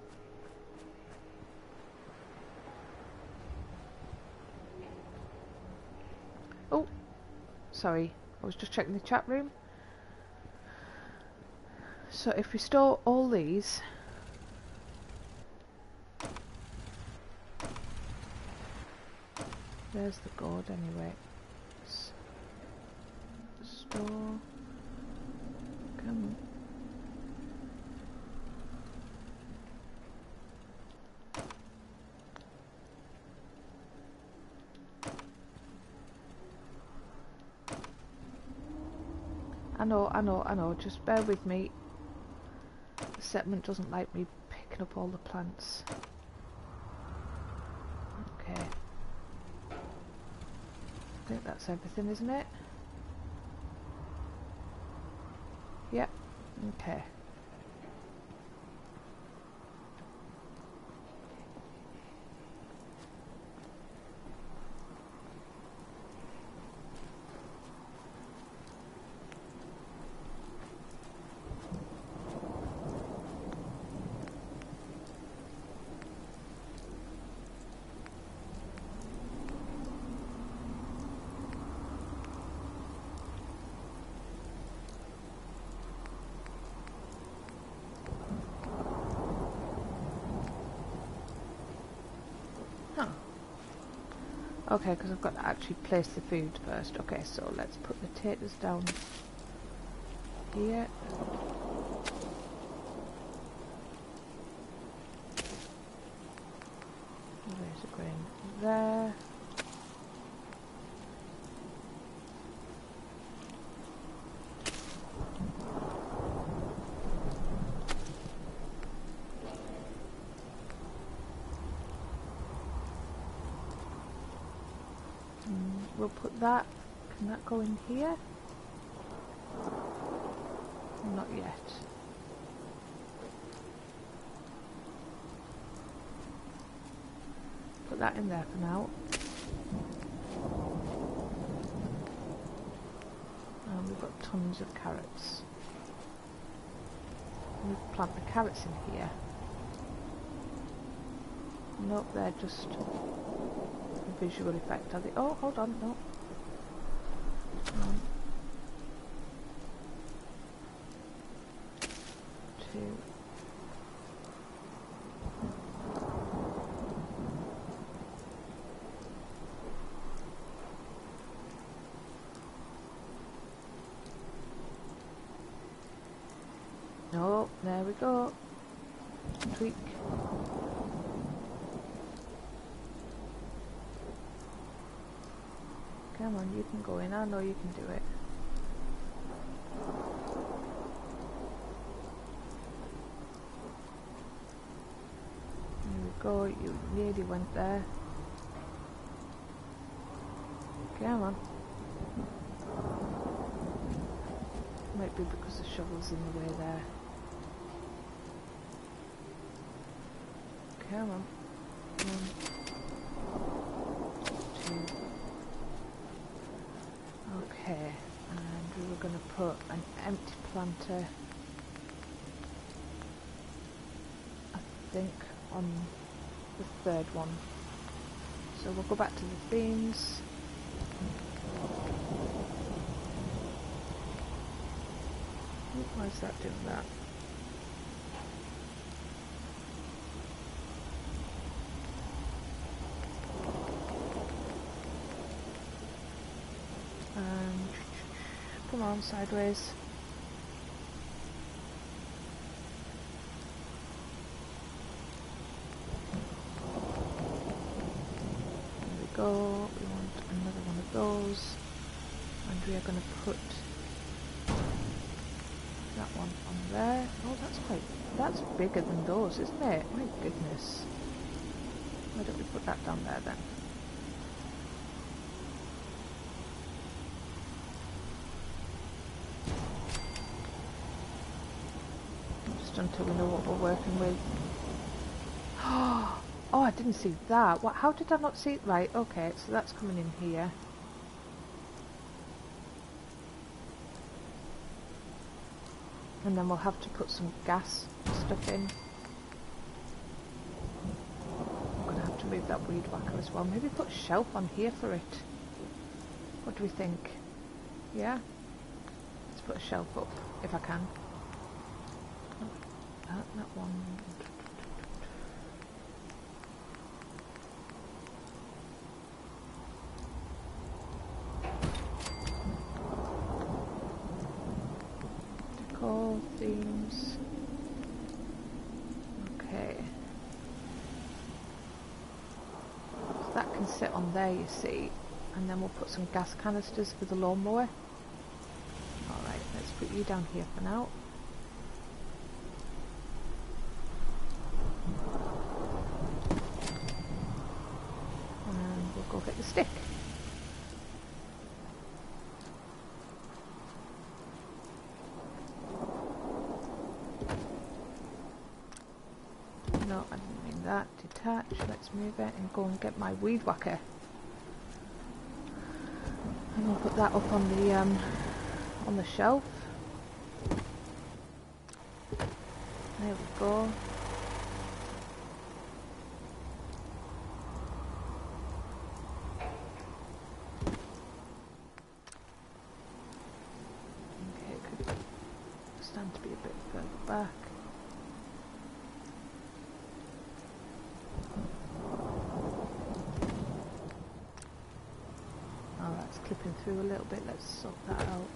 Oh, sorry, I was just checking the chat room. So if we store all these, there's the gourd anyway. Store. Come. I know, just bear with me. The settlement doesn't like me picking up all the plants. Okay. I think that's everything, isn't it? Yep. Okay. Huh. Okay, because I've got to actually place the food first. Okay, so let's put the potatoes down here. There's a grain there. We'll put that. Can that go in here? Not yet. Put that in there for now. And we've got tons of carrots. We'll plant the carrots in here. Nope, they're just a visual effect, are they? Oh, hold on, no. Two. No, there we go. Tweak. Come on, you can go in. I know you can do it. There we go. You nearly went there. Come on. Might be because the shovel's in the way there. Come on. 1, 2. Okay, and we were going to put an empty planter, I think, on the third one. So we'll go back to the themes. Why is that doing that? Come on, sideways. There we go. We want another one of those. And we are going to put that one on there. Oh, that's bigger than those, isn't it? My goodness. Why don't we put that down there then? Until we know what we're working with. Oh, I didn't see that. What? How did I not see it? Right, okay, so that's coming in here. And then we'll have to put some gas stuff in. I'm going to have to move that weed whacker as well. Maybe put a shelf on here for it. What do we think? Yeah? Let's put a shelf up, if I can. That one. Decor, themes. Okay. So that can sit on there, you see. And then we'll put some gas canisters for the lawnmower. Alright, let's put you down here for now. And we'll go get the stick. No, I didn't mean that. Detach. Let's move it and go and get my weed whacker. And I'll put that up on the shelf. There we go. Okay, it could stand to be a bit further back. Oh, that's clipping through a little bit. Let's sort that out.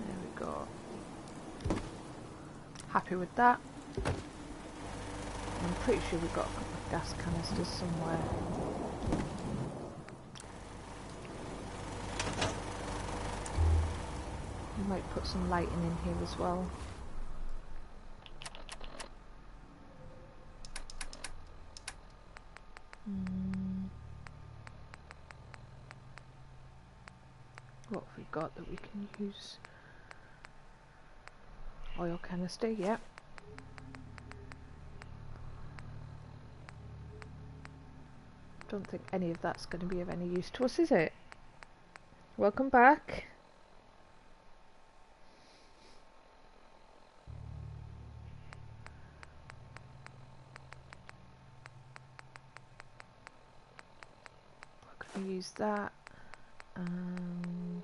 There we go. Happy with that. I'm pretty sure we've got a couple of gas canisters somewhere. We might put some lighting in here as well. What have we got that we can use? Oil canister, yep. Don't think any of that's going to be of any use to us, is it? Welcome back. We're going to use that. And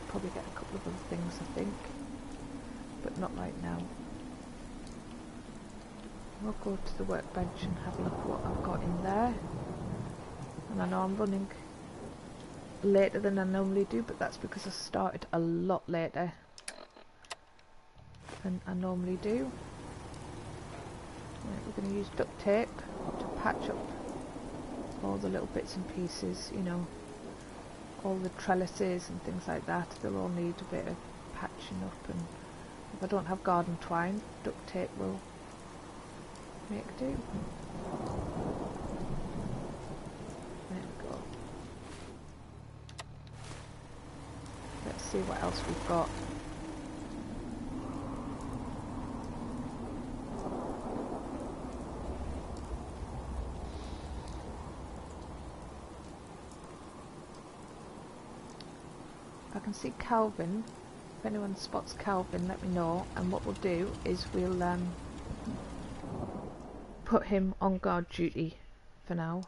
probably get a couple of other things, I think, but not right now. We'll go to the workbench and have a look at what I've got in there. And I know I'm running later than I normally do, but that's because I started a lot later than I normally do. Right, we're going to use duct tape to patch up all the little bits and pieces, you know, all the trellises and things like that. They'll all need a bit of patching up, and if I don't have garden twine, duct tape will make do. There we go. Let's see what else we've got. I can see Calvin. If anyone spots Calvin, let me know, and what we'll do is we'll put him on guard duty for now.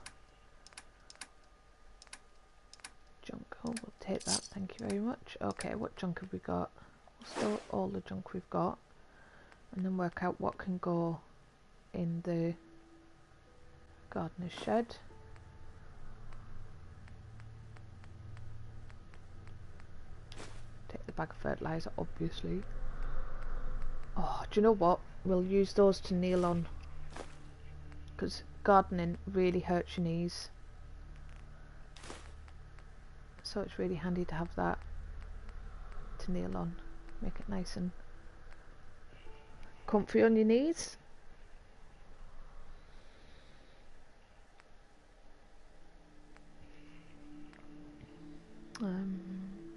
Junk, oh, we'll take that, thank you very much. Okay, what junk have we got? We'll store all the junk we've got and then work out what can go in the gardener's shed. Take the bag of fertiliser, obviously. Oh, do you know what? We'll use those to kneel on, because gardening really hurts your knees. So it's really handy to have that to kneel on. Make it nice and comfy on your knees.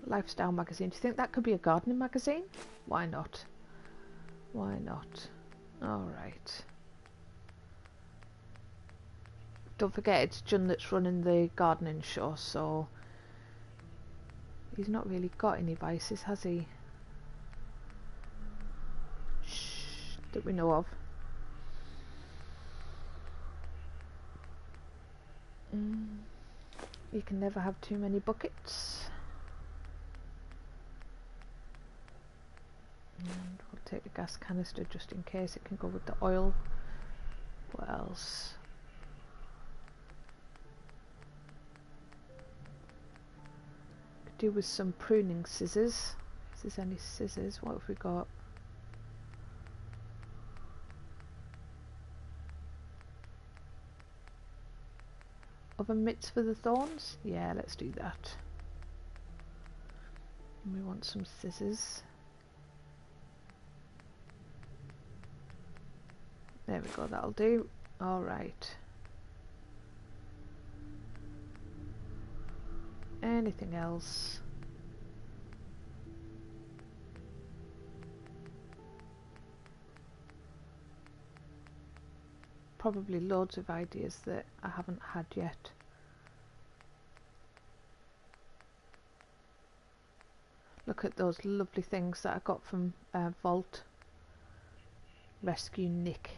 Lifestyle magazine. Do you think that could be a gardening magazine? Why not? Why not? Alright. Don't forget it's John that's running the gardening show, so he's not really got any vices, has he? Shh, that we know of. You can never have too many buckets. And we'll take the gas canister just in case. It can go with the oil. What else? Could do with some pruning scissors. Is there's any scissors. What have we got? Other mitts for the thorns? Yeah, let's do that. And we want some scissors. There we go, that'll do. Alright. Anything else? Probably loads of ideas that I haven't had yet. Look at those lovely things that I got from Vault. Rescue Nick.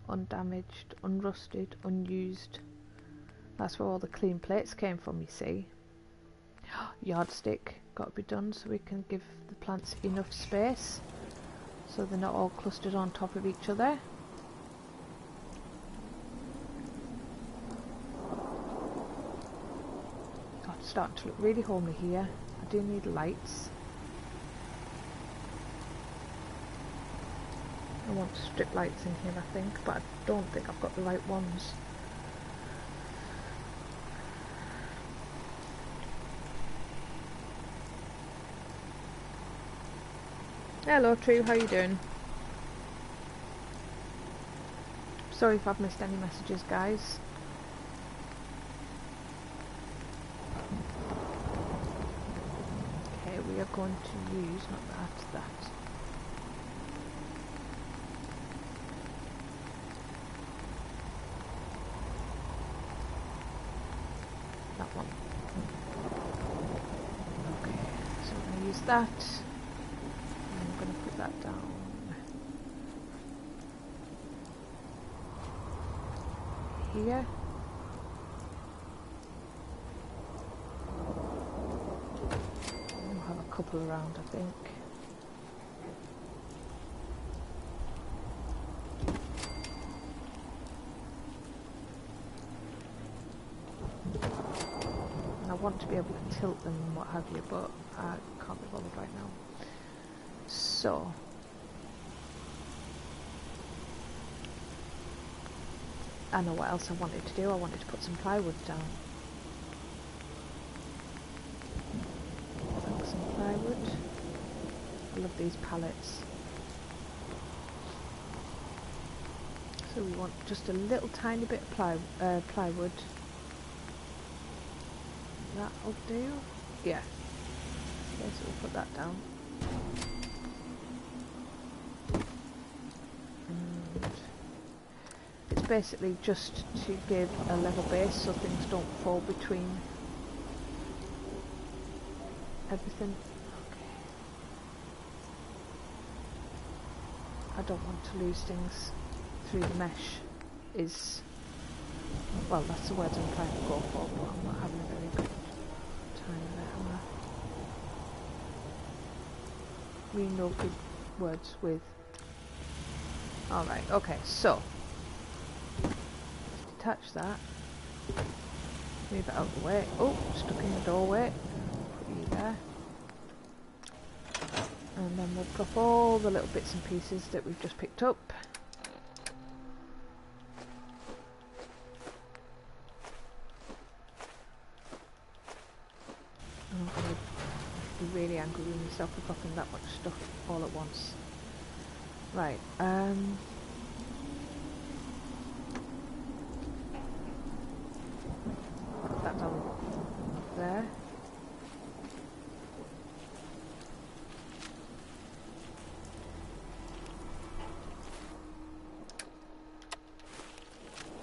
Undamaged, unrusted, unused. That's where all the clean plates came from, you see. Yardstick, got to be done so we can give the plants enough space so they're not all clustered on top of each other. God, it's starting to look really homely here. I do need lights. I want strip lights in here, I think, but I don't think I've got the right ones. Hello True, how you doing? Sorry if I've missed any messages, guys. Okay, we are going to use, not that. That one. Okay, so we're going to use that. I'm going to put that down here. We'll have a couple around, I think. And I want to be able to tilt them and what have you, but I can't be bothered right now. So, I know what else I wanted to do. I wanted to put some plywood down. Some plywood. I love these pallets. So we want just a little tiny bit of plywood. That'll do. Yeah. Okay, so we'll put that down. It's basically just to give a level base so things don't fall between everything. Okay. I don't want to lose things through the mesh. Well, that's the words I'm trying to go for, but I'm not having a very good time with it, am I? We know good words with. Alright, okay, so detach that, move it out of the way. Oh, stuck in the doorway. Put you there. And then we'll drop all the little bits and pieces that we've just picked up. I'm going to be really angry with myself for dropping that much stuff all at once. Right, put that down there.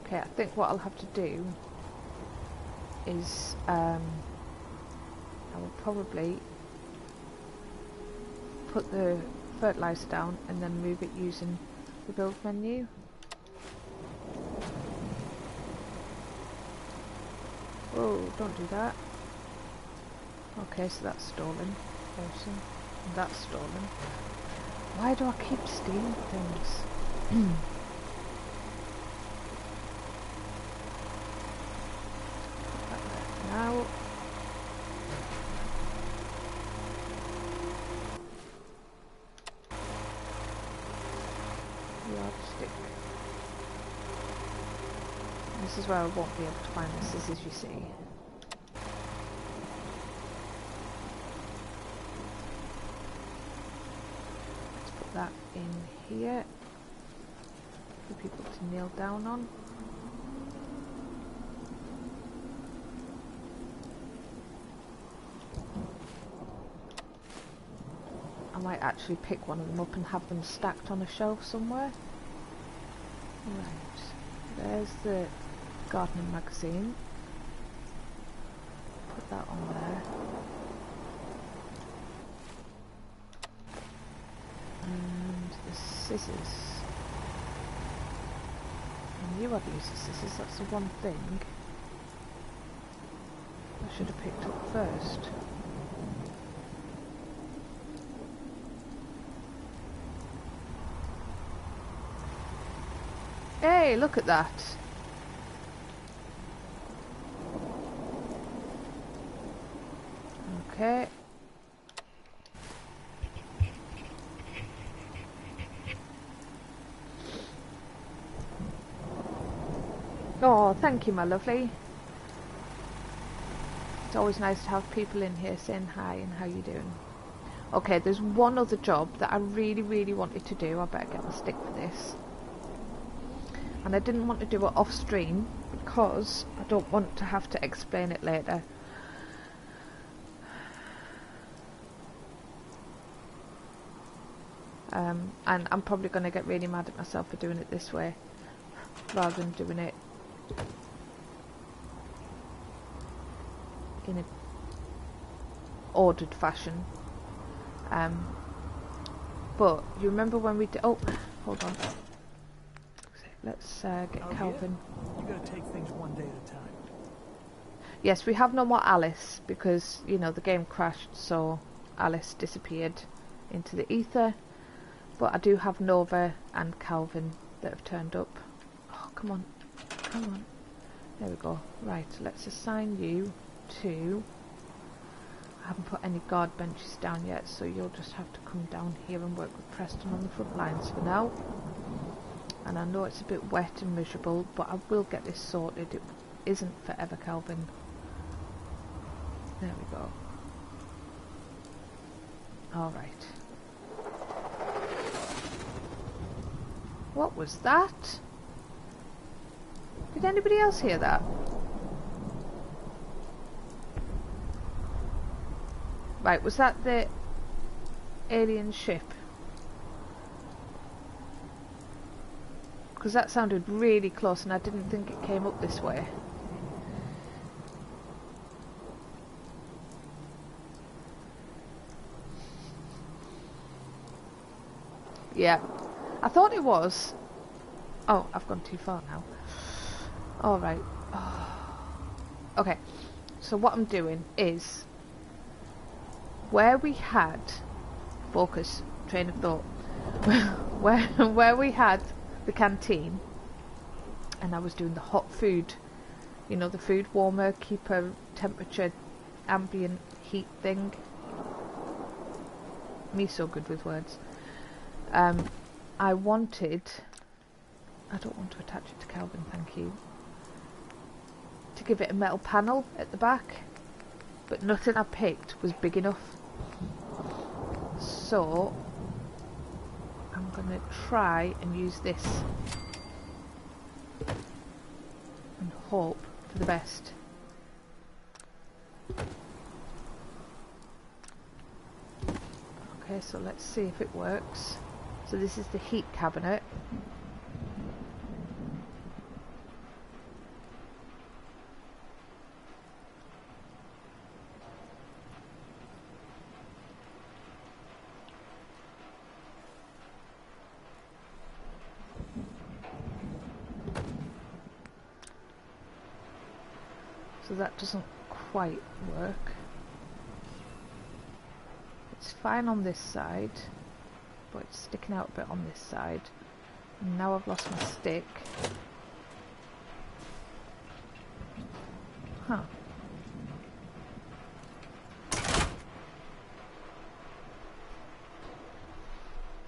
Okay, I think what I'll have to do is I will probably put the fertilizer down and then move it using the build menu. Oh, don't do that. Okay, so that's stolen. Awesome. And that's stolen. Why do I keep stealing things? Now This is where I won't be able to find the scissors, you see. Let's put that in here for people to kneel down on. I might actually pick one of them up and have them stacked on a shelf somewhere. Right, there's the gardening magazine. Put that on there. And the scissors. I knew I'd use the scissors, that's the one thing I should have picked up first. Hey, look at that. Okay. Oh, thank you, my lovely. It's always nice to have people in here saying hi and how you doing. Okay, there's one other job that I really, really wanted to do. I better get my stick for this. And I didn't want to do it off stream because I don't want to have to explain it later. And I'm probably going to get really mad at myself for doing it this way rather than doing it in a ordered fashion. But you remember when we did... Oh, hold on. Let's get Calvin. You gotta take things one day at a time. Yes, we have no more Alice because, you know, the game crashed, so Alice disappeared into the ether. But I do have Nova and Calvin that have turned up. Oh, come on. Come on. There we go. Right, let's assign you to... I haven't put any guard benches down yet, so you'll just have to come down here and work with Preston on the front lines for now. And I know it's a bit wet and miserable, but I will get this sorted. It isn't forever, Calvin. There we go. Alright. What was that? Did anybody else hear that? Right, was that the alien ship? Because that sounded really close and I didn't think it came up this way. Yeah, I thought it was. Oh, I've gone too far now. Alright. Oh. Okay, so what I'm doing is where we had focus, train of thought, where we had the canteen and I was doing the hot food, you know, the food warmer, keeper temperature, ambient heat thing. Me so good with words. I wanted, I don't want to attach it to Calvin, thank you, to give it a metal panel at the back, but nothing I picked was big enough. So I'm going to try and use this and hope for the best. Okay, so let's see if it works. So this is the heat cabinet. So that doesn't quite work. It's fine on this side, but it's sticking out a bit on this side. And now I've lost my stick. Huh.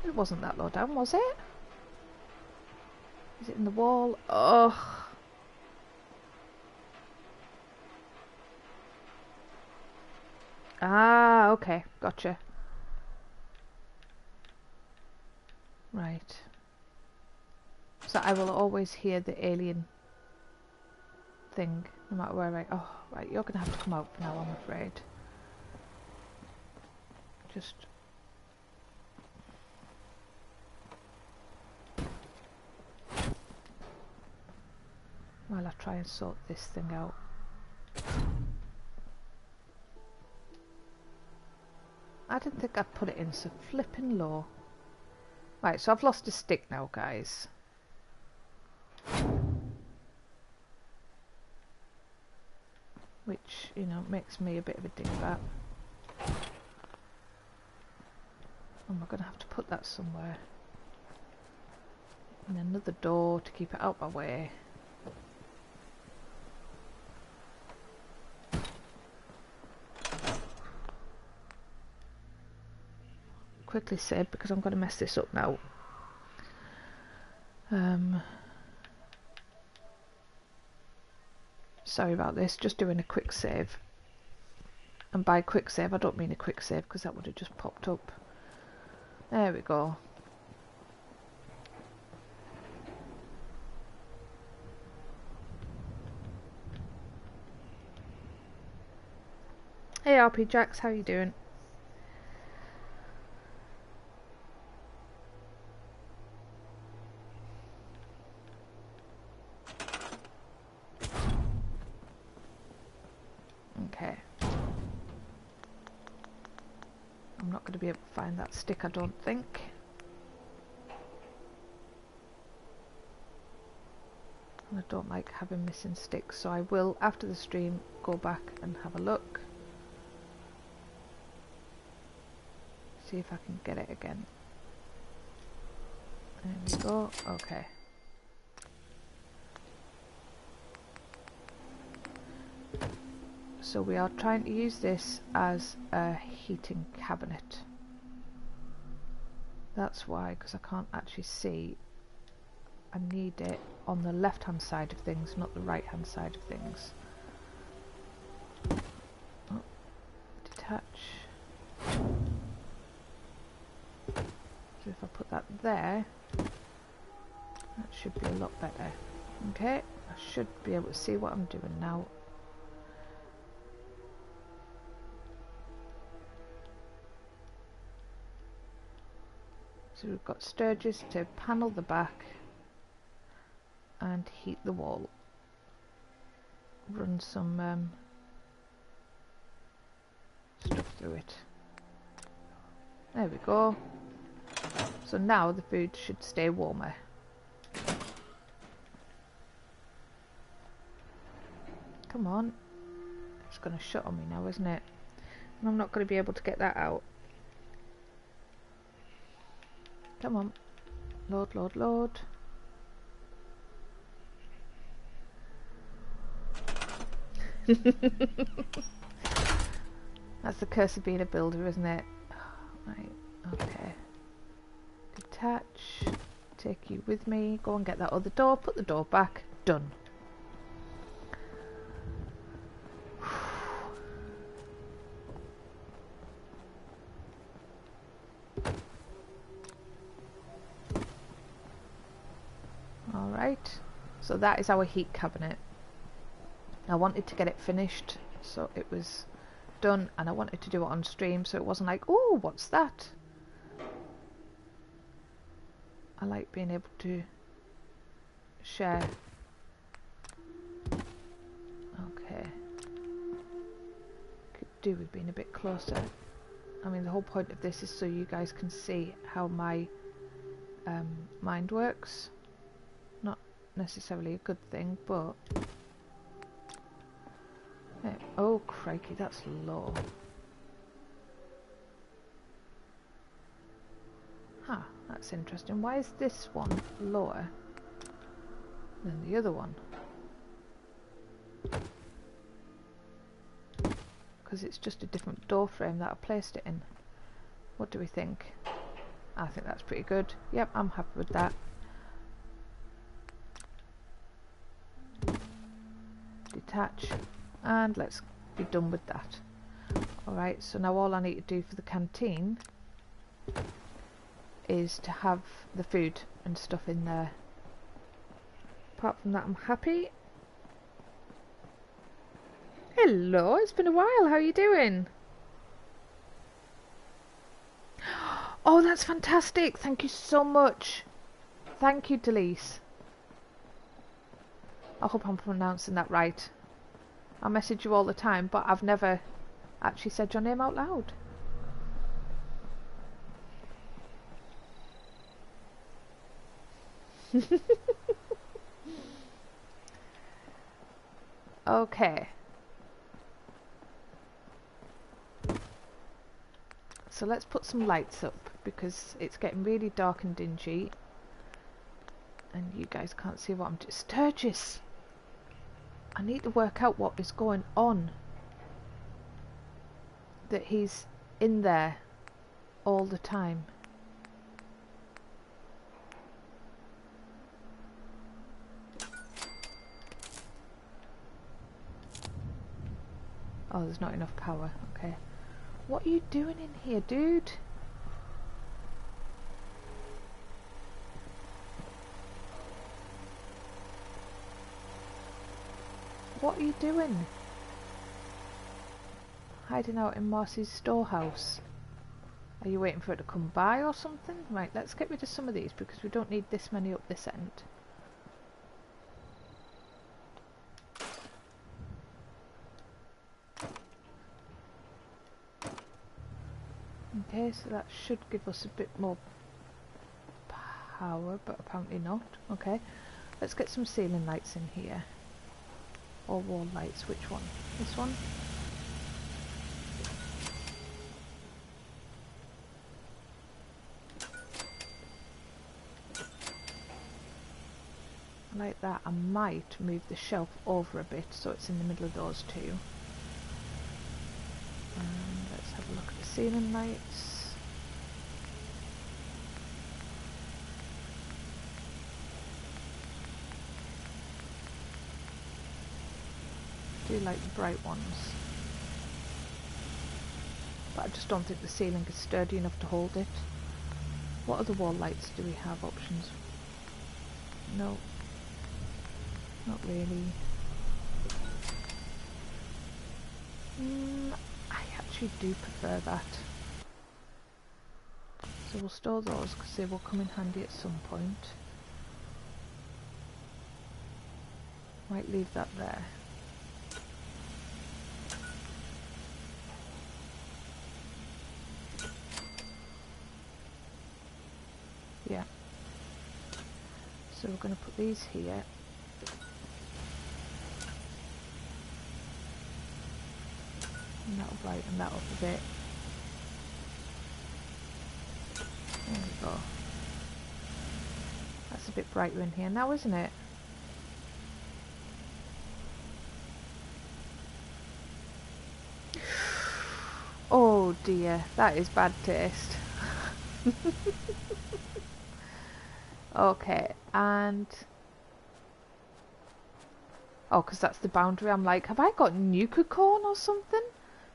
It wasn't that low down, was it? Is it in the wall? Ugh. Ah, okay, gotcha. Right. So I will always hear the alien thing, no matter where I... Oh, right, you're gonna have to come out for now, I'm afraid. Just... while I try and sort this thing out. I didn't think I'd put it in so flippin' low. Right, so I've lost a stick now, guys. Which, you know, makes me a bit of a dingbat. Am I going to have to put that somewhere? And another door to keep it out my way. Quickly save because I'm going to mess this up now. Sorry about this, just doing a quick save. And by quick save I don't mean a quick save because that would have just popped up. There we go. Hey RP Jax, how you doing? Okay. I'm not going to be able to find that stick, I don't think. And I don't like having missing sticks, so I will, after the stream, go back and have a look. See if I can get it again. There we go. Okay. So we are trying to use this as a heating cabinet. That's why, because I can't actually see. I need it on the left hand side of things, not the right hand side of things. Oh, detach. So if I put that there, that should be a lot better. Okay, I should be able to see what I'm doing now. So we've got sturges to panel the back and heat the wall. Run some stuff through it. There we go. So now the food should stay warmer. Come on. It's going to shut on me now, isn't it? And I'm not going to be able to get that out. Come on. Load, load, load. That's the curse of being a builder, isn't it? Right, okay. Detach. Take you with me. Go and get that other door. Put the door back. Done. Alright. So that is our heat cabinet. I wanted to get it finished, so it was done, and I wanted to do it on stream, so it wasn't like, oh, what's that? I like being able to share. Okay. Could do with being a bit closer. I mean, the whole point of this is so you guys can see how my mind works. Not necessarily a good thing, but... Oh crikey, that's low. Huh, that's interesting. Why is this one lower than the other one? Because it's just a different door frame that I placed it in. What do we think? I think that's pretty good. Yep, I'm happy with that. Detach. And let's be done with that. Alright, so now all I need to do for the canteen is to have the food and stuff in there. Apart from that, I'm happy. Hello, it's been a while. How are you doing? Oh, that's fantastic. Thank you so much. Thank you, Delise. I hope I'm pronouncing that right. I message you all the time, but I've never actually said your name out loud. Okay. So let's put some lights up because it's getting really dark and dingy. And you guys can't see what I'm doing. Sturgis! I need to work out what is going on. That he's in there all the time. Oh, there's not enough power. Okay. What are you doing in here, dude? What are you doing? Hiding out in Marcy's storehouse. Are you waiting for it to come by or something? Right, let's get rid of some of these because we don't need this many up this end. Okay, so that should give us a bit more power, but apparently not. Okay, let's get some ceiling lights in here. Or wall lights, which one? This one? Like that. I might move the shelf over a bit so it's in the middle of those two. And let's have a look at the ceiling lights. I do like the bright ones, but I just don't think the ceiling is sturdy enough to hold it. What other wall lights do we have options? No, not really. I actually do prefer that. So we'll store those because they will come in handy at some point. Might leave that there. Yeah. So we're going to put these here. And that'll brighten that up a bit. There we go. That's a bit brighter in here now, isn't it? Oh dear, that is bad taste. Okay, and oh, because that's the boundary. I'm like, have I got nuka corn or something?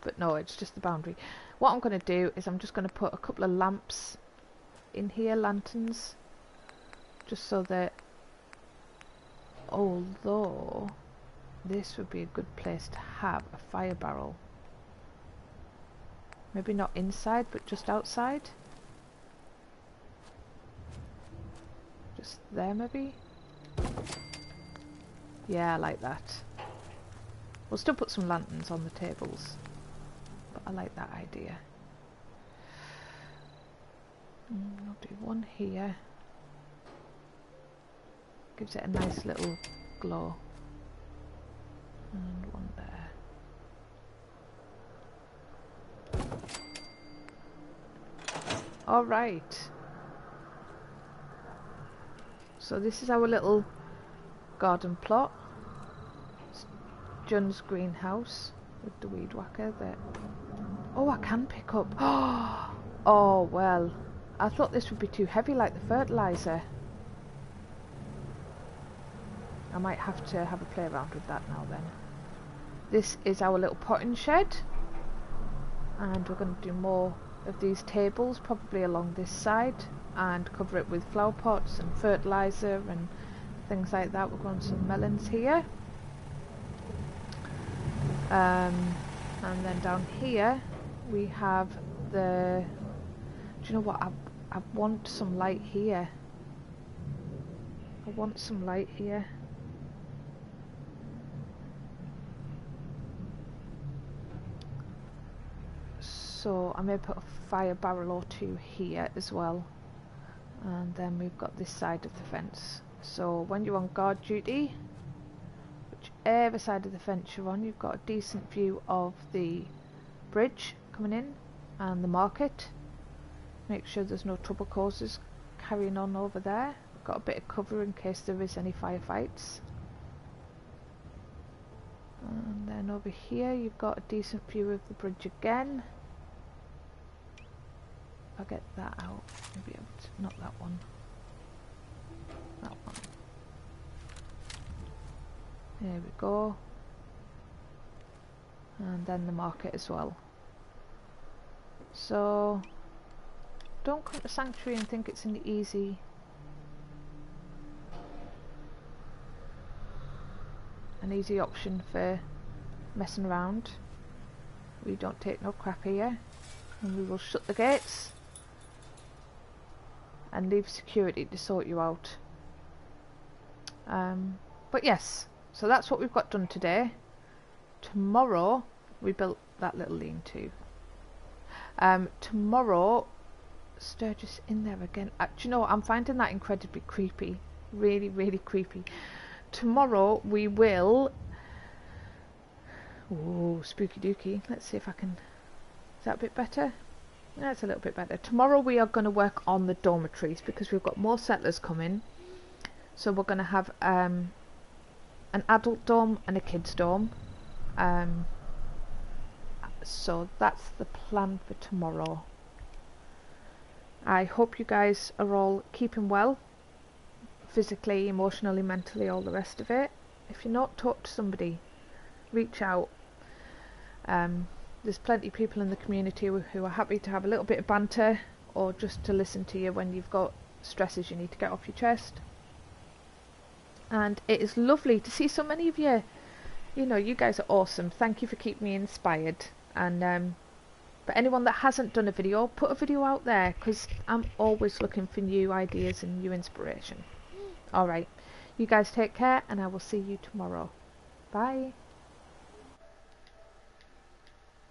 But no, it's just the boundary. What I'm going to do is I'm just going to put a couple of lamps in here, lanterns, just so that, although this would be a good place to have a fire barrel. Maybe not inside, but just outside. Just there, maybe? Yeah, I like that. We'll still put some lanterns on the tables, but I like that idea. I'll do one here. Gives it a nice little glow. And one there. Alright. So this is our little garden plot. It's John's greenhouse with the weed whacker there. Oh, I can pick up. Oh, well. I thought this would be too heavy like the fertiliser. I might have to have a play around with that now then. This is our little potting shed. and we're going to do more of these tables probably along this side and cover it with flower pots and fertilizer and things like that. We're growing some melons here, and then down here we have the, do you know what, I want some light here. I want some light here. So I may put a fire barrel or two here as well. And then we've got this side of the fence. So when you're on guard duty, whichever side of the fence you're on, you've got a decent view of the bridge coming in and the market. Make sure there's no trouble causers carrying on over there. Got a bit of cover in case there is any firefights. And then over here you've got a decent view of the bridge again. I'll get that out. Maybe not that one. That one. There we go. And then the market as well. So don't come to Sanctuary and think it's an easy option for messing around. We don't take no crap here, and we will shut the gates and leave security to sort you out. But yes, so that's what we've got done today. Tomorrow we built that little lean-to. Tomorrow, Sturgis in there again. Do you know what? I'm finding that incredibly creepy. Really, really creepy. Tomorrow we will... Ooh, spooky dooky. Let's see if I can... Is that a bit better? Yeah, it's a little bit better. Tomorrow we are going to work on the dormitories because we've got more settlers coming. So we're going to have an adult dorm and a kids dorm. So that's the plan for tomorrow. I hope you guys are all keeping well. Physically, emotionally, mentally, all the rest of it. If you're not, talk to somebody. Reach out. There's plenty of people in the community who are happy to have a little bit of banter or just to listen to you when you've got stresses you need to get off your chest. And it is lovely to see so many of you. You know, you guys are awesome. Thank you for keeping me inspired. And but anyone that hasn't done a video, put a video out there because I'm always looking for new ideas and new inspiration. Alright, you guys take care and I will see you tomorrow. Bye.